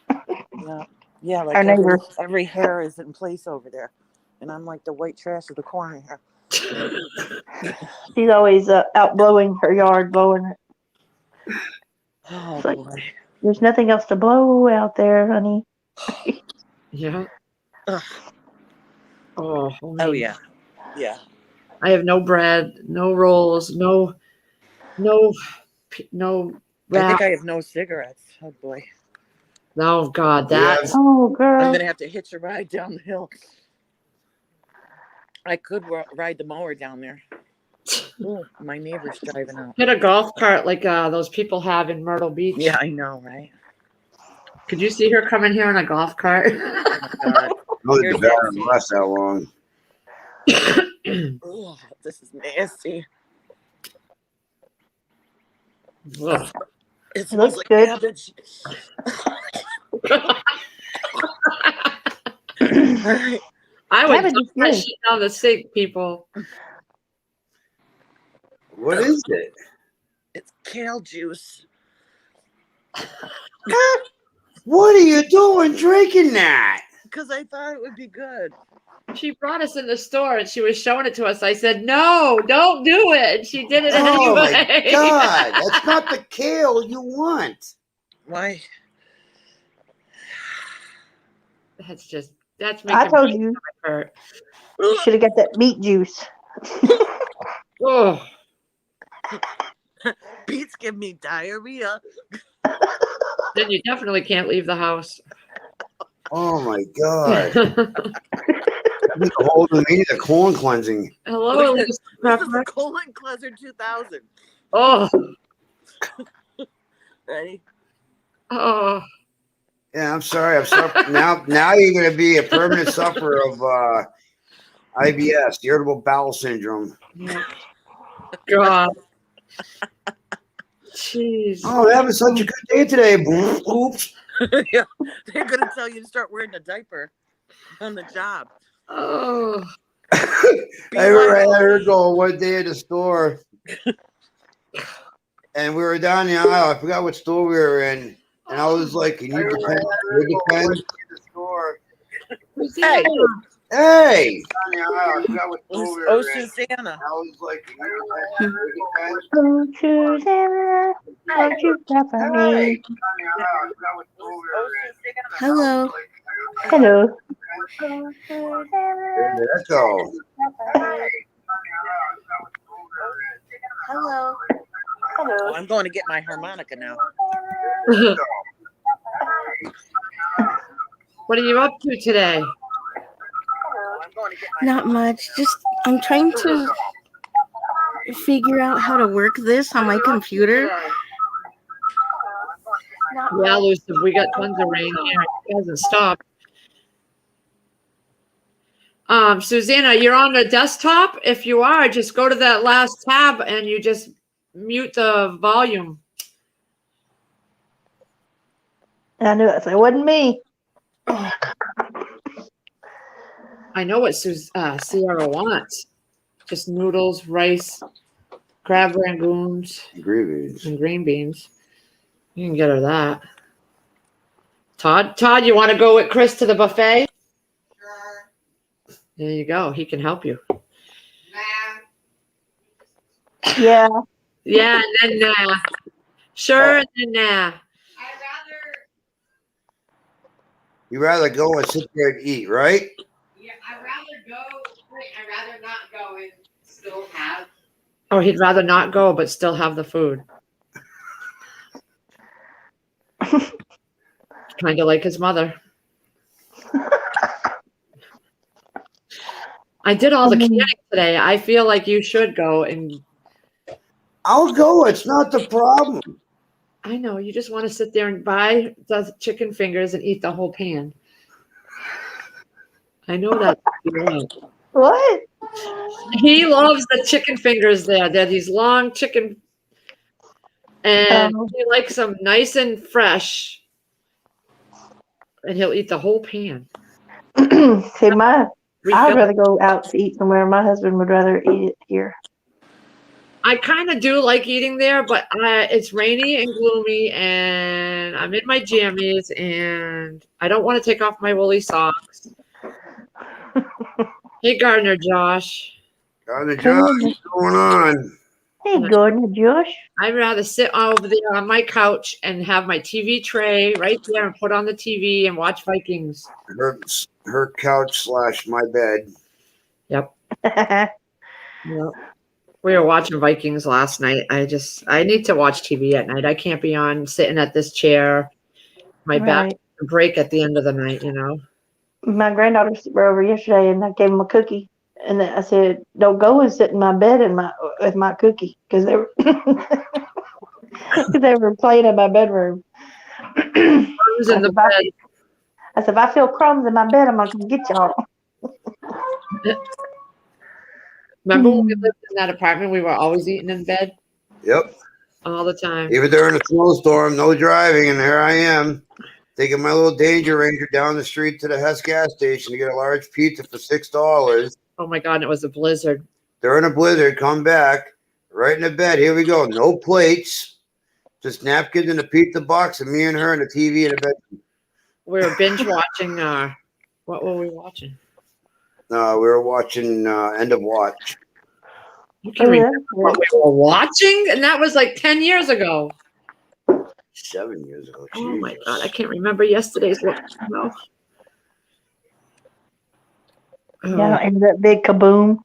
Yeah. Yeah, like Our neighbor. every hair is in place over there. And I'm like the white trash of the corner here. She's always out blowing her yard, blowing it. Oh, It's like- boy. There's nothing else to blow out there, honey. Yeah. Ugh. Oh, Oh, yeah. Yeah. I have no bread, no rolls, no I wrap. think I have no cigarettes. Oh, boy. Oh God, that's Oh, I'm girl. going to have to hitch a ride down the hill. I could ride the mower down there. Ooh, my neighbor's driving out. hit a golf cart like those people have in Myrtle Beach. Yeah, I know, right? Could you see her coming here in a golf cart? Oh, my God. No, Here's the battery Nancy. lasts that long. Ugh, this is nasty. Ugh. It smells Looks like good. cabbage. All right. I would Cabbage dump is that good. shit down the sink, people. What is it? It's kale juice. What are you doing drinking that? Because I thought it would be good. She brought us in the store and she was showing it to us. I said, "No, don't do it." And she did it Oh my anyway. God, that's not the kale you want. Why? That's I making told me you, hurt. you should have got that meat juice. Oh, Pete's giving me diarrhea. then you definitely can't leave the house. Oh my God. You need a colon cleansing. Hello, Lisa This is Pepper. colon cleanser 2000. Oh, Ready? oh. Yeah, I'm sorry. I'm suffering. now you're going to be a permanent sufferer of IBS, irritable bowel syndrome. God. Jeez. Oh, we're having such a good day today. Oops. Yeah, they're going to tell you to start wearing a diaper on the job. Oh. I heard her go one day at the store, and we were down the aisle. I forgot what store we were in, and I was like, "Can you depend?" Hey, Hey! Down the aisle. I forgot what store we were oh, in. Susanna. I was like, "Can you depend?" Oh, Susanna, won't you stop for me? Hello. Hello. Let's go. Hello. Oh, I'm going to get my harmonica now. What are you up to today? Not much. Just I'm trying to figure out how to work this on my computer. Yeah, Lucy, we got tons of rain here. It hasn't stopped. Susanna, you're on the desktop? If you are, just go to that last tab and you just mute the volume. I knew it. So it wasn't me. I know what Sierra wants. Just noodles, rice, crab rangoons, Grievies. and green beans. You can get her that. Todd, you want to go with Chris to the buffet? Sure. There you go. He can help you. Nah. Yeah. Yeah, and then nah. Sure, and then nah. I'd You rather go and sit there and eat, right? rather not go and still have. Oh, he'd rather not go, but still have the food. Kind of like his mother. I did all the canning today. I feel like you should go, and I'll go. It's not the problem. I know you just want to sit there and buy the chicken fingers and eat the whole pan. I know that. What? He loves the chicken fingers there. They're these long chicken, and he likes them nice and fresh, and he'll eat the whole pan. See, I'd Refill. rather go out to eat somewhere. My husband would rather eat it here. I kind of do like eating there, but it's rainy and gloomy, and I'm in my jammies, and I don't want to take off my woolly socks. Hey, Gardner Josh. Got a job. What's going on? Hey, Gordon, Josh. I'd rather sit over there on my couch and have my TV tray right there and put on the TV and watch Vikings. Her couch / my bed. Yep. Yep. We were watching Vikings last night. I need to watch TV at night. I can't be on sitting at this chair. My back break at the end of the night, you know. My granddaughters were over yesterday, and I gave them a cookie, and I said, "Don't go and sit in my bed with my cookie," because they were they were playing in my bedroom. Who's in the bed? I said, "If I feel crumbs in my bed, I'm gonna come get y'all." Remember when we lived in that apartment? We were always eating in bed Yep. all the time. Even during a snowstorm, no driving, and there I am, taking my little Danger Ranger down the street to the Hess gas station to get a large pizza for $6. Oh my God, and it was a blizzard. During a blizzard, come back, right in the bed. Here we go. No plates, just napkins in a pizza box, and me and her and the TV in the bed. We were binge watching. What were we watching? We were watching End of Watch. You can remember what we were watching? And that was like 10 years ago. 7 years ago. Oh my God, I can't remember yesterday's one. No. Yeah, and that big kaboom.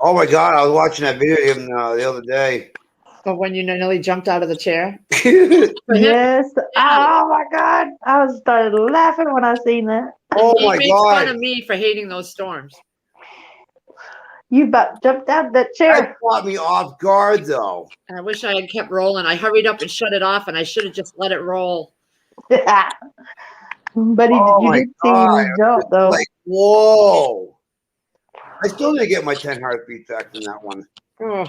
Oh my God, I was watching that video of him the other day. But when you nearly jumped out of the chair. Yes. Oh my God, I started laughing when I seen that. Oh He my makes God. fun of me for hating those storms. You about jumped out of that That chair. caught me off guard, though. And I wish I had kept rolling. I hurried up and shut it off, and I should have just let it roll. But Oh you my did see God. him jump though. Like, whoa. I still didn't get my 10 heartbeats back from that one. Oh,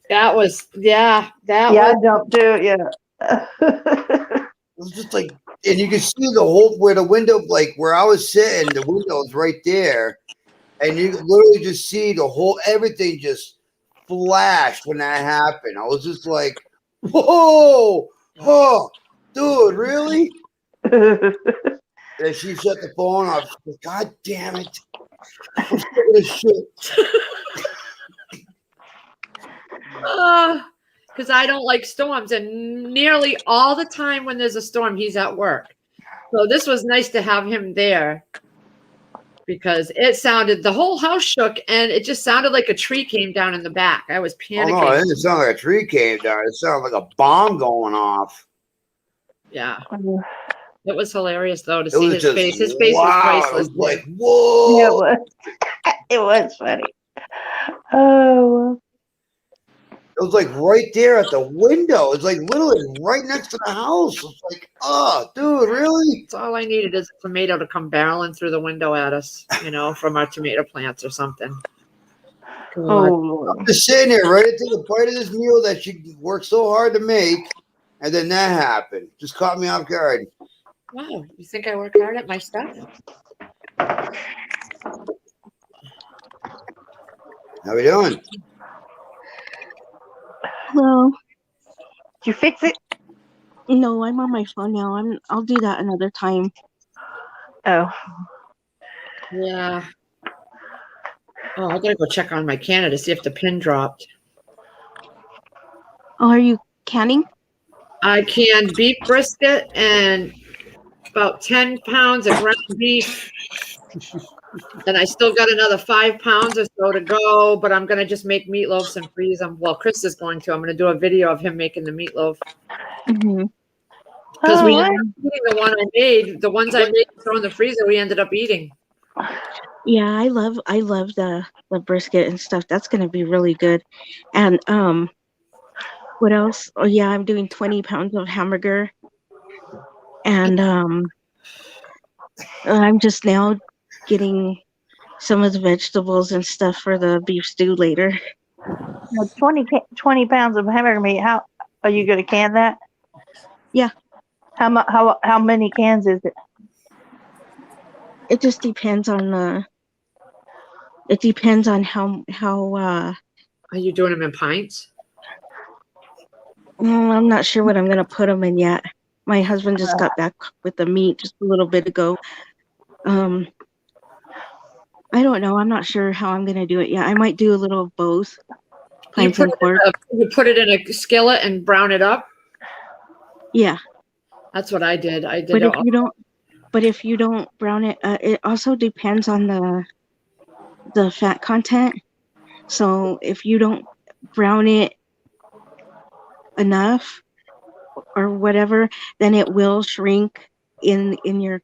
that was, Yeah, I jumped too. Yeah. It was just like, and you can see the whole, where the window, like where I was sitting, the window is right there. And you could literally just see the whole, everything just flashed when that happened. I was just like, whoa, oh, dude, really? And she shut the phone off. She goes, God damn it. I'm sick of this shit. because I don't like storms, and nearly all the time when there's a storm, he's at work. So this was nice to have him there because it sounded, the whole house shook, and it just sounded like a tree came down in the back. I was Oh, panicking. no, it didn't sound like a tree came down. It sounded like a bomb going off. Yeah. It was hilarious though to It see was his just, face. His face wow. was I priceless. was like, whoa. Yeah, it was. It was funny. Oh, It was like right there at the window. It's like literally right next to the house. It's like, oh, dude, really? It's all I needed is a tomato to come barreling through the window at us, from our tomato plants or something. God. oh, I'm just sitting there ready to take a bite of this meal that she worked so hard to make, and then that happened. Just caught me off guard. Wow, you think I work hard at my stuff? How we doing? Well, did you fix it? no, I'm on my phone now. I'll do that another time. Oh, Yeah. Oh, I gotta go check on my canner to see if the pin dropped. Oh, are you canning? I canned beef brisket and about 10 pounds of ground beef. And I still got another 5 pounds or so to go, but I'm going to just make meatloaves and freeze them. Well, Chris is going to. I'm going to do a video of him making the meatloaf. Mm-hmm. Because we Oh, ended up eating the one I made. The ones I made and throw in the freezer, we ended up eating. Yeah, I love the brisket and stuff. That's gonna be really good. And what else? Oh yeah, I'm doing 20 pounds of hamburger. And I'm just now getting some of the vegetables and stuff for the beef stew later. no, 20 pounds of hamburger meat. How are you going to can that? Yeah. How many cans is it? It just depends on how Are you doing them in pints? I'm not sure what I'm gonna put them in yet. My husband just got back with the meat just a little bit ago. I don't know. I'm not sure how I'm gonna do it yet. I might do a little of both. You Pints and pork. put it in a skillet and brown it up? Yeah. That's what I did. I did But it if you don't brown it, it also depends on the fat content. So if you don't brown it enough or whatever, then it will shrink in your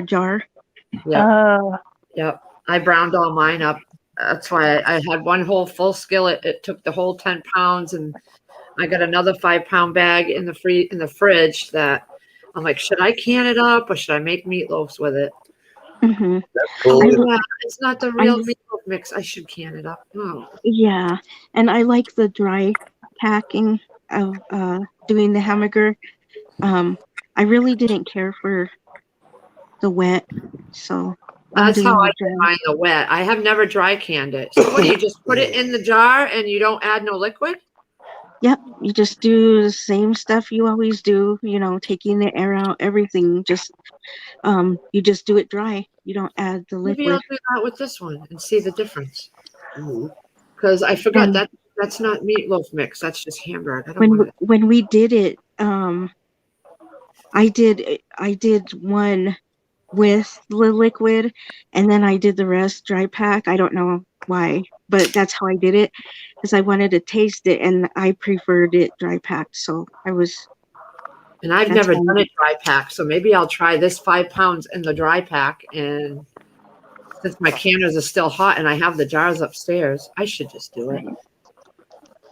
jar. Yeah. Yep. I browned all mine up. That's why I had one whole full skillet. It took the whole 10 pounds, and I got another 5-pound bag in the fridge that I'm like, should I can it up or should I make meatloaves with it? Mm-hmm. That's cool. It's not the real meatloaf mix. I should can it up. Oh. Yeah, and I like the dry packing of doing the hamburger. I really didn't care for the wet, so That's how I dry. find the wet. I have never dry canned it. So what do you just put it in the jar and you don't add no liquid? Yep, you just do the same stuff you always do, taking the air out, everything. Just you just do it dry. You don't add the Maybe I'll liquid. do that with this one and see the difference. Because I forgot And that's not meatloaf mix. That's just hamburger. I don't want it. when we did it, I did one with the liquid, and then I did the rest dry pack. I don't know why, but that's how I did it, because I wanted to taste it, and I preferred it dry packed. So And I've That's never fine. done it dry pack, so maybe I'll try this 5 pounds in the dry pack. And since my canners are still hot and I have the jars upstairs, I should just do it.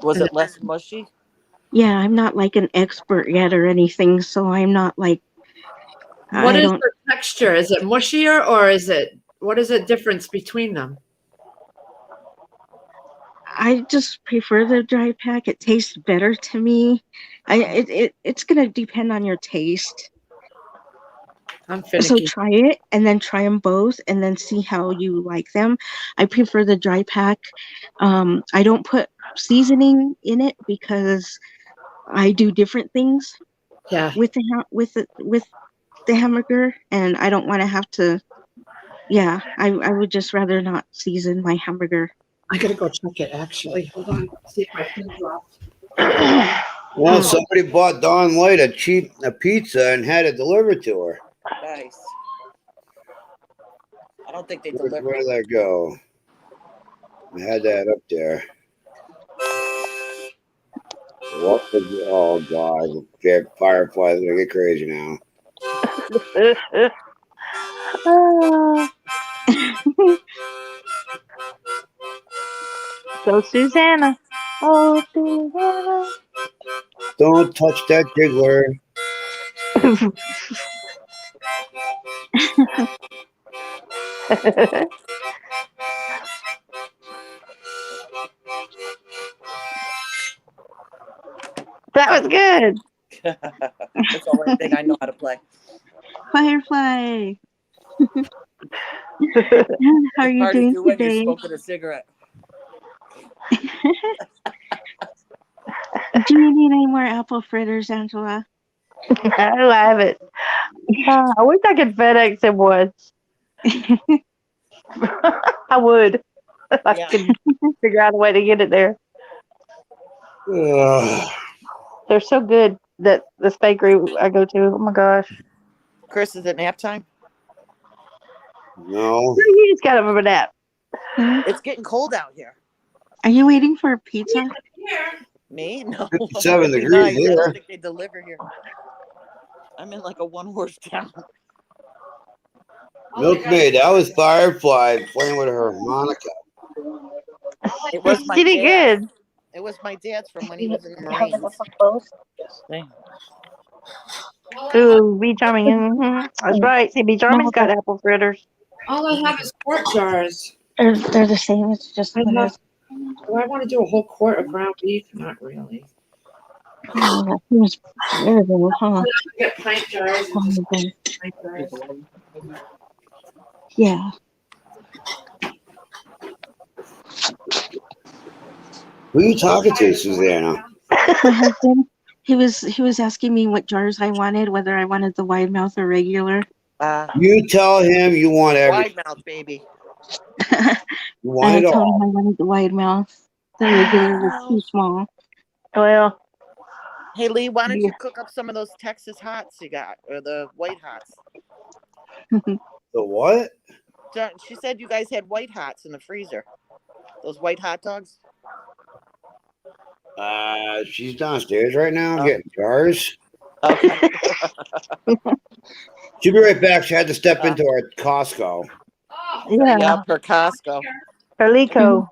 Was it less mushy? yeah, I'm not like an expert yet or anything, so I'm not like. What I is don't. the texture? Is it mushier or what is the difference between them? I just prefer the dry pack. It tastes better to me. It's gonna depend on your taste. I'm So finicky. try it and then try them both and then see how you like them. I prefer the dry pack. I don't put seasoning in it because I do different things Yeah. with the hamburger, and I don't want to have to. Yeah, I would just rather not season my hamburger. I gotta go check it actually. Hold on. See if my pin dropped. Well, somebody bought Dawn Light a pizza and had it delivered to her. Nice. I don't think they Where delivered. did that go? I had that up there. Oh God, the fireflies are gonna get crazy now. Go Susanna. Oh, Susanna. Don't touch that jiggler. That was good. That's the only thing I know how to play. Firefly. How are It's you hard to doing do when you're today? smoking a cigarette. Do you need any more apple fritters, Angela? I love it. I wish I could FedEx him one. I would. If I Yeah. could figure out a way to get it there. Ugh. They're so good that this bakery I go to. Oh my gosh. Chris, is it nap time? No. You just got over that. It's getting cold out here. Are you waiting for a pizza? Me? No. 57 That'd be degrees nice. I here. don't think they deliver here. I'm in like a one-horse town. Milkmaid, that was Firefly playing with her harmonica. It was my She did dad's. good. It was my dad's from when he was in the Marines. Dang. Ooh, Bee Charming. Mm-hmm. That's right. See, Bee Charming's got apple fritters. All I have is quart jars. They're the same. It's just I love, do I want to do a whole quart of ground beef? Not really. Oh, that seems terrible, huh? Get pint jars and just pint jars. Yeah. Who are you talking to, Susanna? My husband, he was asking me what jars I wanted, whether I wanted the wide mouth or regular. You tell him you want everything. Wide mouth, baby. You want I it told all. him I wanted the wide mouth. The regular was too small. Well, Hey, Lee, why don't Yeah. you cook up some of those Texas hots you got, or the white hots? The what? She said you guys had white hots in the freezer. Those white hot dogs? She's downstairs right now Oh. getting jars. Okay. She'll be right back. She had to step into our Costco. yeah. Yeah, per Costco. Perlico.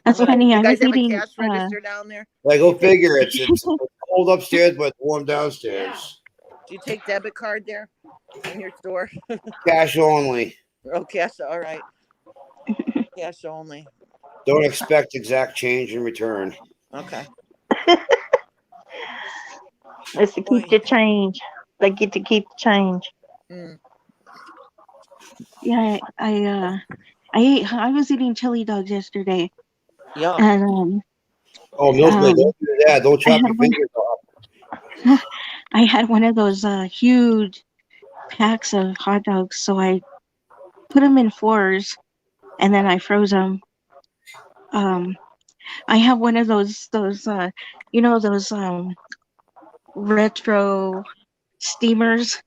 That's You funny. I guys was have a eating. cash register down there? Like, go figure. It's cold upstairs, but it's warm downstairs. Do you take debit card there in your store? Cash only. Oh, cash. All right. Cash only. Don't expect exact change in return. Okay. It's to keep the change. They get to keep the change. Mm. Yeah, I was eating chili dogs yesterday, Yeah. and Oh, Milkmaid, don't do that. Don't chop I your had one- fingers off. I had one of those huge packs of hot dogs, so I put them in fours, and then I froze them. I have one of those you know, those retro steamers.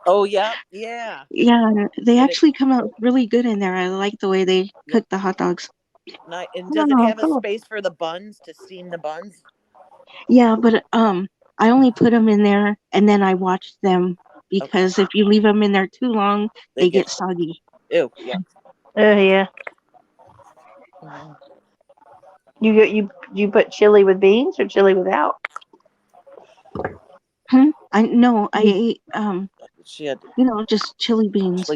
Oh, yeah. Yeah. Yeah, they it- actually come out really good in there. I like the way they cook the hot dogs. And does it Oh, have a cool. space for the buns to steam the buns? Yeah, but I only put them in there and then I watch them because if you leave them in there too long, they get soggy. Ew. Yeah. Yeah. Mhm. You put chili with beans or chili without? I ate She had you know, just chili beans.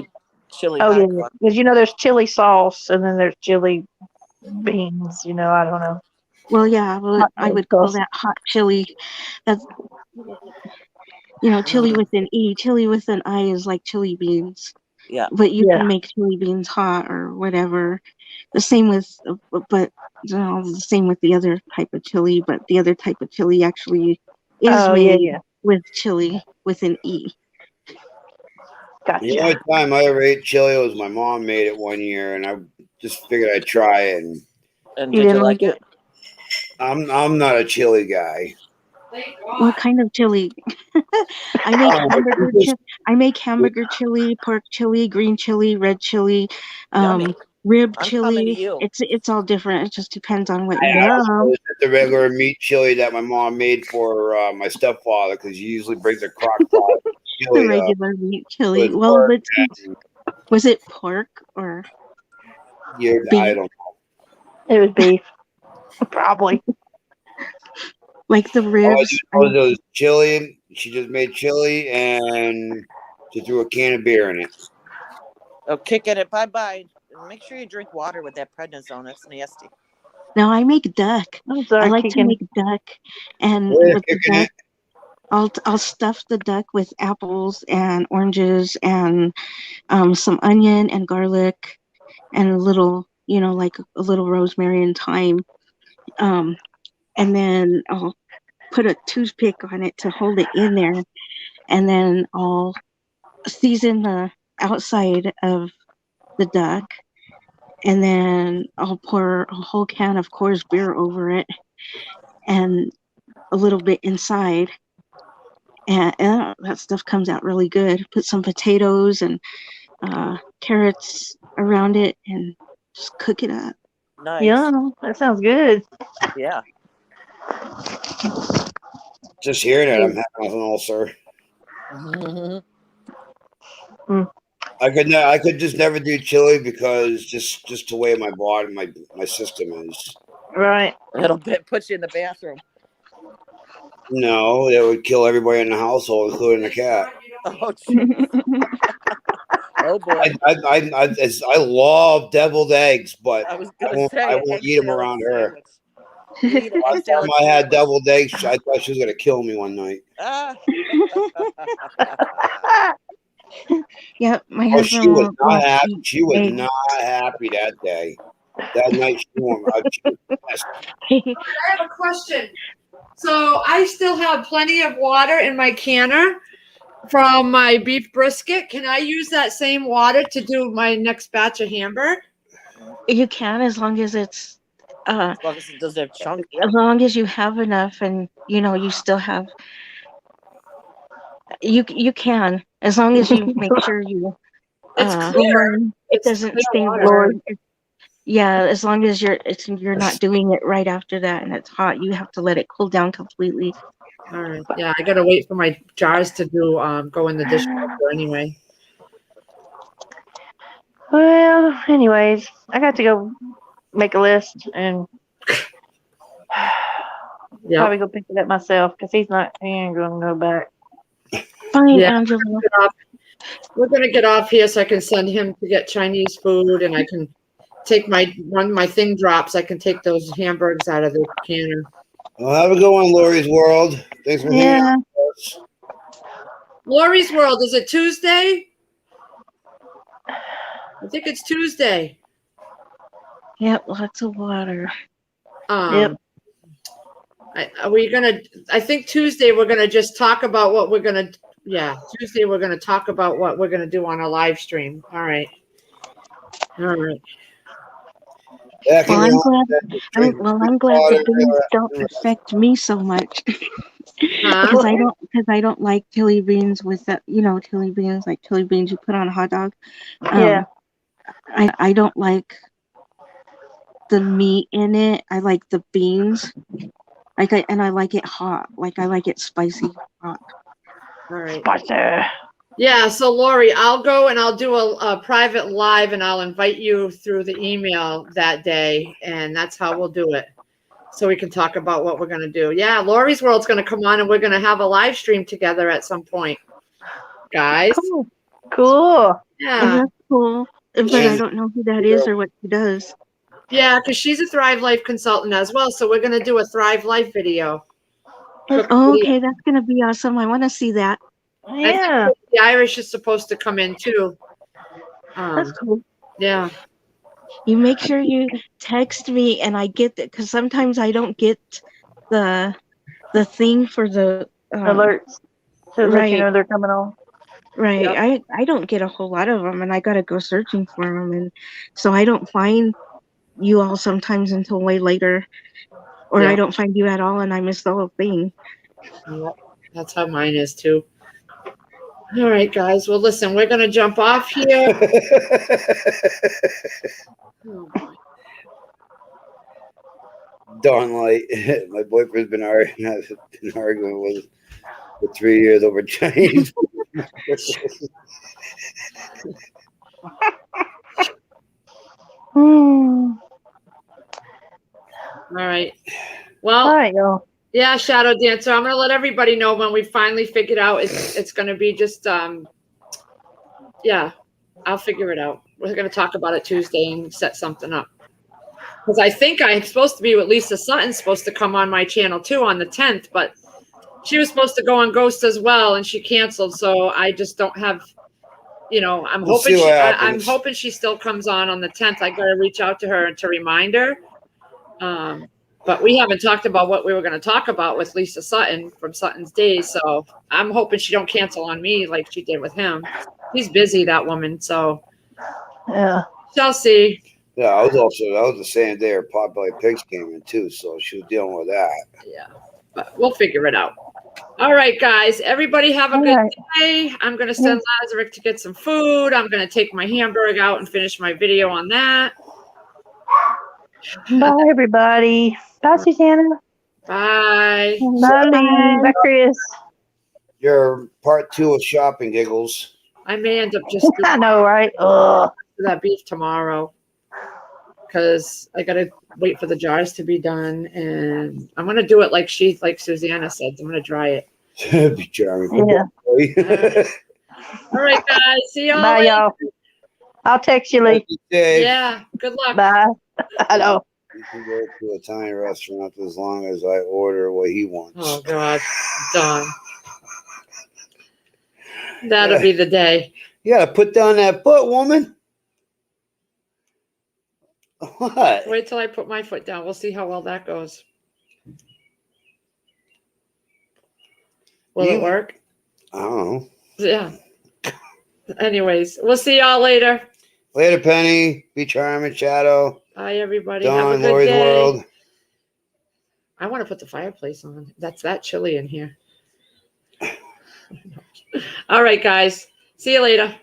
chili Oh hot yeah, dogs. because there's chili sauce and then there's chili beans. I don't know. Well, yeah, Hot I would dog call sauce. that hot chili. That's chili with an E. Chili with an I is like chili beans. Yeah. But you Yeah. can make chili beans hot or whatever. The same with, the same with the other type of chili. But the other type of chili actually is Oh made yeah. with chili with an E. Gotcha. The only time I ever ate chili was my mom made it one year, and I just figured I'd try it. And And You did you didn't like like it? I'm not a chili guy. What kind of chili? I make Oh, hamburger just- chili. I make hamburger chili, pork chili, green chili, red chili, Yummy. rib I'm coming to chili. you. It's all different. It just depends on what you I want. also use the regular meat chili that my mom made for my stepfather because he usually brings a crock pot The chili. regular meat chili. with Well, pork but since- was it pork or I beef? don't know. It was beef. Probably. Like the All I ribs. do know is those chili. She just made chili and she threw a can of beer in it. Oh, kicking it. Bye-bye. Make sure you drink water with that prednisone. That's nasty. Now I make duck. I'm I sorry, like to kicking. make duck, and We're with the kicking duck, I'll stuff the duck with apples and oranges and some onion and garlic and a little, like a little rosemary and thyme. And then I'll put a toothpick on it to hold it in there, and then I'll season the outside of the duck, and then I'll pour a whole can of Coors beer over it and a little bit inside. And that stuff comes out really good. Put some potatoes and carrots around it and just cook it up. Nice. Yeah, that sounds good. Yeah. Just hearing it, I'm having an ulcer. I could just never do chili because just the way my body, my system is. Right. It'll put you in the bathroom. No, that would kill everybody in the household, including the cat. Oh, geez. Oh boy. I love deviled eggs, but I was I gonna won't say eat them egg around salad her. sandwich. You eat an egg Last time salad I had sandwich. deviled eggs, I thought she was gonna kill me one night. Ah. Yep, my Oh, she husband was not won't happy. eat She was eggs. not happy that day. That night, she was pissed. I have a question. So I still have plenty of water in my canner from my beef brisket. Can I use that same water to do my next batch of hamburger? You can, as long as it's As long as it doesn't have chunks. as long as you have enough, and you still have, you can, as long as you make sure you It's clear. it It's doesn't clear stay water. warm. Yeah, as long as you're not doing it right after that and it's hot, you have to let it cool down completely. All right. Yeah, I gotta wait for my jars to go in the dishwasher anyway. Well, anyways, I got to go make a list and Yeah. probably go pick it up myself because he ain't gonna go back. Fine, Yeah. Angela. We're gonna get off here so I can send him to get Chinese food, and I can take my thing drops. I can take those hamburgers out of the canner. Well, have a good one, Lori's World. Thanks for hanging Yeah. out with us. Lori's World, is it Tuesday? I think it's Tuesday. Yep, lots of water. Yep. I think Tuesday we're gonna just talk about what we're gonna. Yeah, Tuesday we're gonna talk about what we're gonna do on a live stream. All right. Yeah, Well, I'm glad. drink I'm glad water, the beans don't relax. affect me so much Huh? because I don't like chili beans with that. Chili beans like chili beans you put on a hot dog. Yeah. I don't like the meat in it. I like the beans. And I like it hot. Like I like it spicy hot. All right. Spicy. Yeah, so Lori, I'll go and I'll do a private live and I'll invite you through the email that day, and that's how we'll do it. So we can talk about what we're gonna do. Yeah, Lori's World's gonna come on and we're gonna have a live stream together at some point. Guys. Cool. Yeah. That's cool. But I don't know who that is or what she does. Yeah, because she's a Thrive Life consultant as well. So we're gonna do a Thrive Life video. Oh, okay, that's gonna be awesome. I want to see that. Yeah. The Irish is supposed to come in too. That's cool. Yeah. You make sure you text me and I get that, because sometimes I don't get the thing for the Alerts. So that right. you know they're coming on. Right. Yep. I don't get a whole lot of them, and I gotta go searching for them, and so I don't find you all sometimes until way later, or I Yep. don't find you at all, and I miss the whole thing. Yep. That's how mine is too. All right, guys. Well, listen, we're gonna jump off here. Oh, boy. Darn light. My boyfriend's been arguing with for 3 years over Chinese. Hmm. right. All Well, right, y'all. yeah, Shadow Dancer. I'm gonna let everybody know when we finally figured out it's gonna be just yeah, I'll figure it out. We're gonna talk about it Tuesday and set something up. Because I think I'm supposed to be with Lisa Sutton's supposed to come on my channel too on the 10th, but she was supposed to go on Ghost as well and she canceled. So I just don't have, I'm We'll see hoping what I'm happens. hoping she still comes on the 10th. I gotta reach out to her and to remind her. But we haven't talked about what we were going to talk about with Lisa Sutton from Sutton's Days. So I'm hoping she don't cancel on me like she did with him. She's busy, that woman. So Yeah. shall see. Yeah, I was the same day her Potbelly Pigs came in too, so she was dealing with that. Yeah, but we'll figure it out. All right, guys. Everybody have a All good right. day. I'm going to send Lazarus to get some food. I'm going to take my hamburger out and finish my video on that. Bye, everybody. Bye, Susanna. Bye. Bye, Lee. Bye, Chris. Your part 2 of shopping giggles. I may end up just I know, right? Ugh. that beef tomorrow because I gotta wait for the jars to be done, and I'm gonna do it like Susanna said. I'm gonna dry it. Be charming. Yeah. All right, guys. See y'all Bye, later. y'all. I'll text you, Lee. Yeah. Good luck. Bye. I know. You can go to a tiny restaurant as long as I order what he wants. Oh God, Don. That'll be the day. You gotta put down that foot, woman. What? Wait till I put my foot down. We'll see how well that goes. Will it work? I don't know. Yeah. Anyways, we'll see y'all later. Later, Penny. Be charming, Shadow. Bye, everybody. Have a Dawn, good Lori's day. World. I want to put the fireplace on. That's that chilly in here. All right, guys. See you later.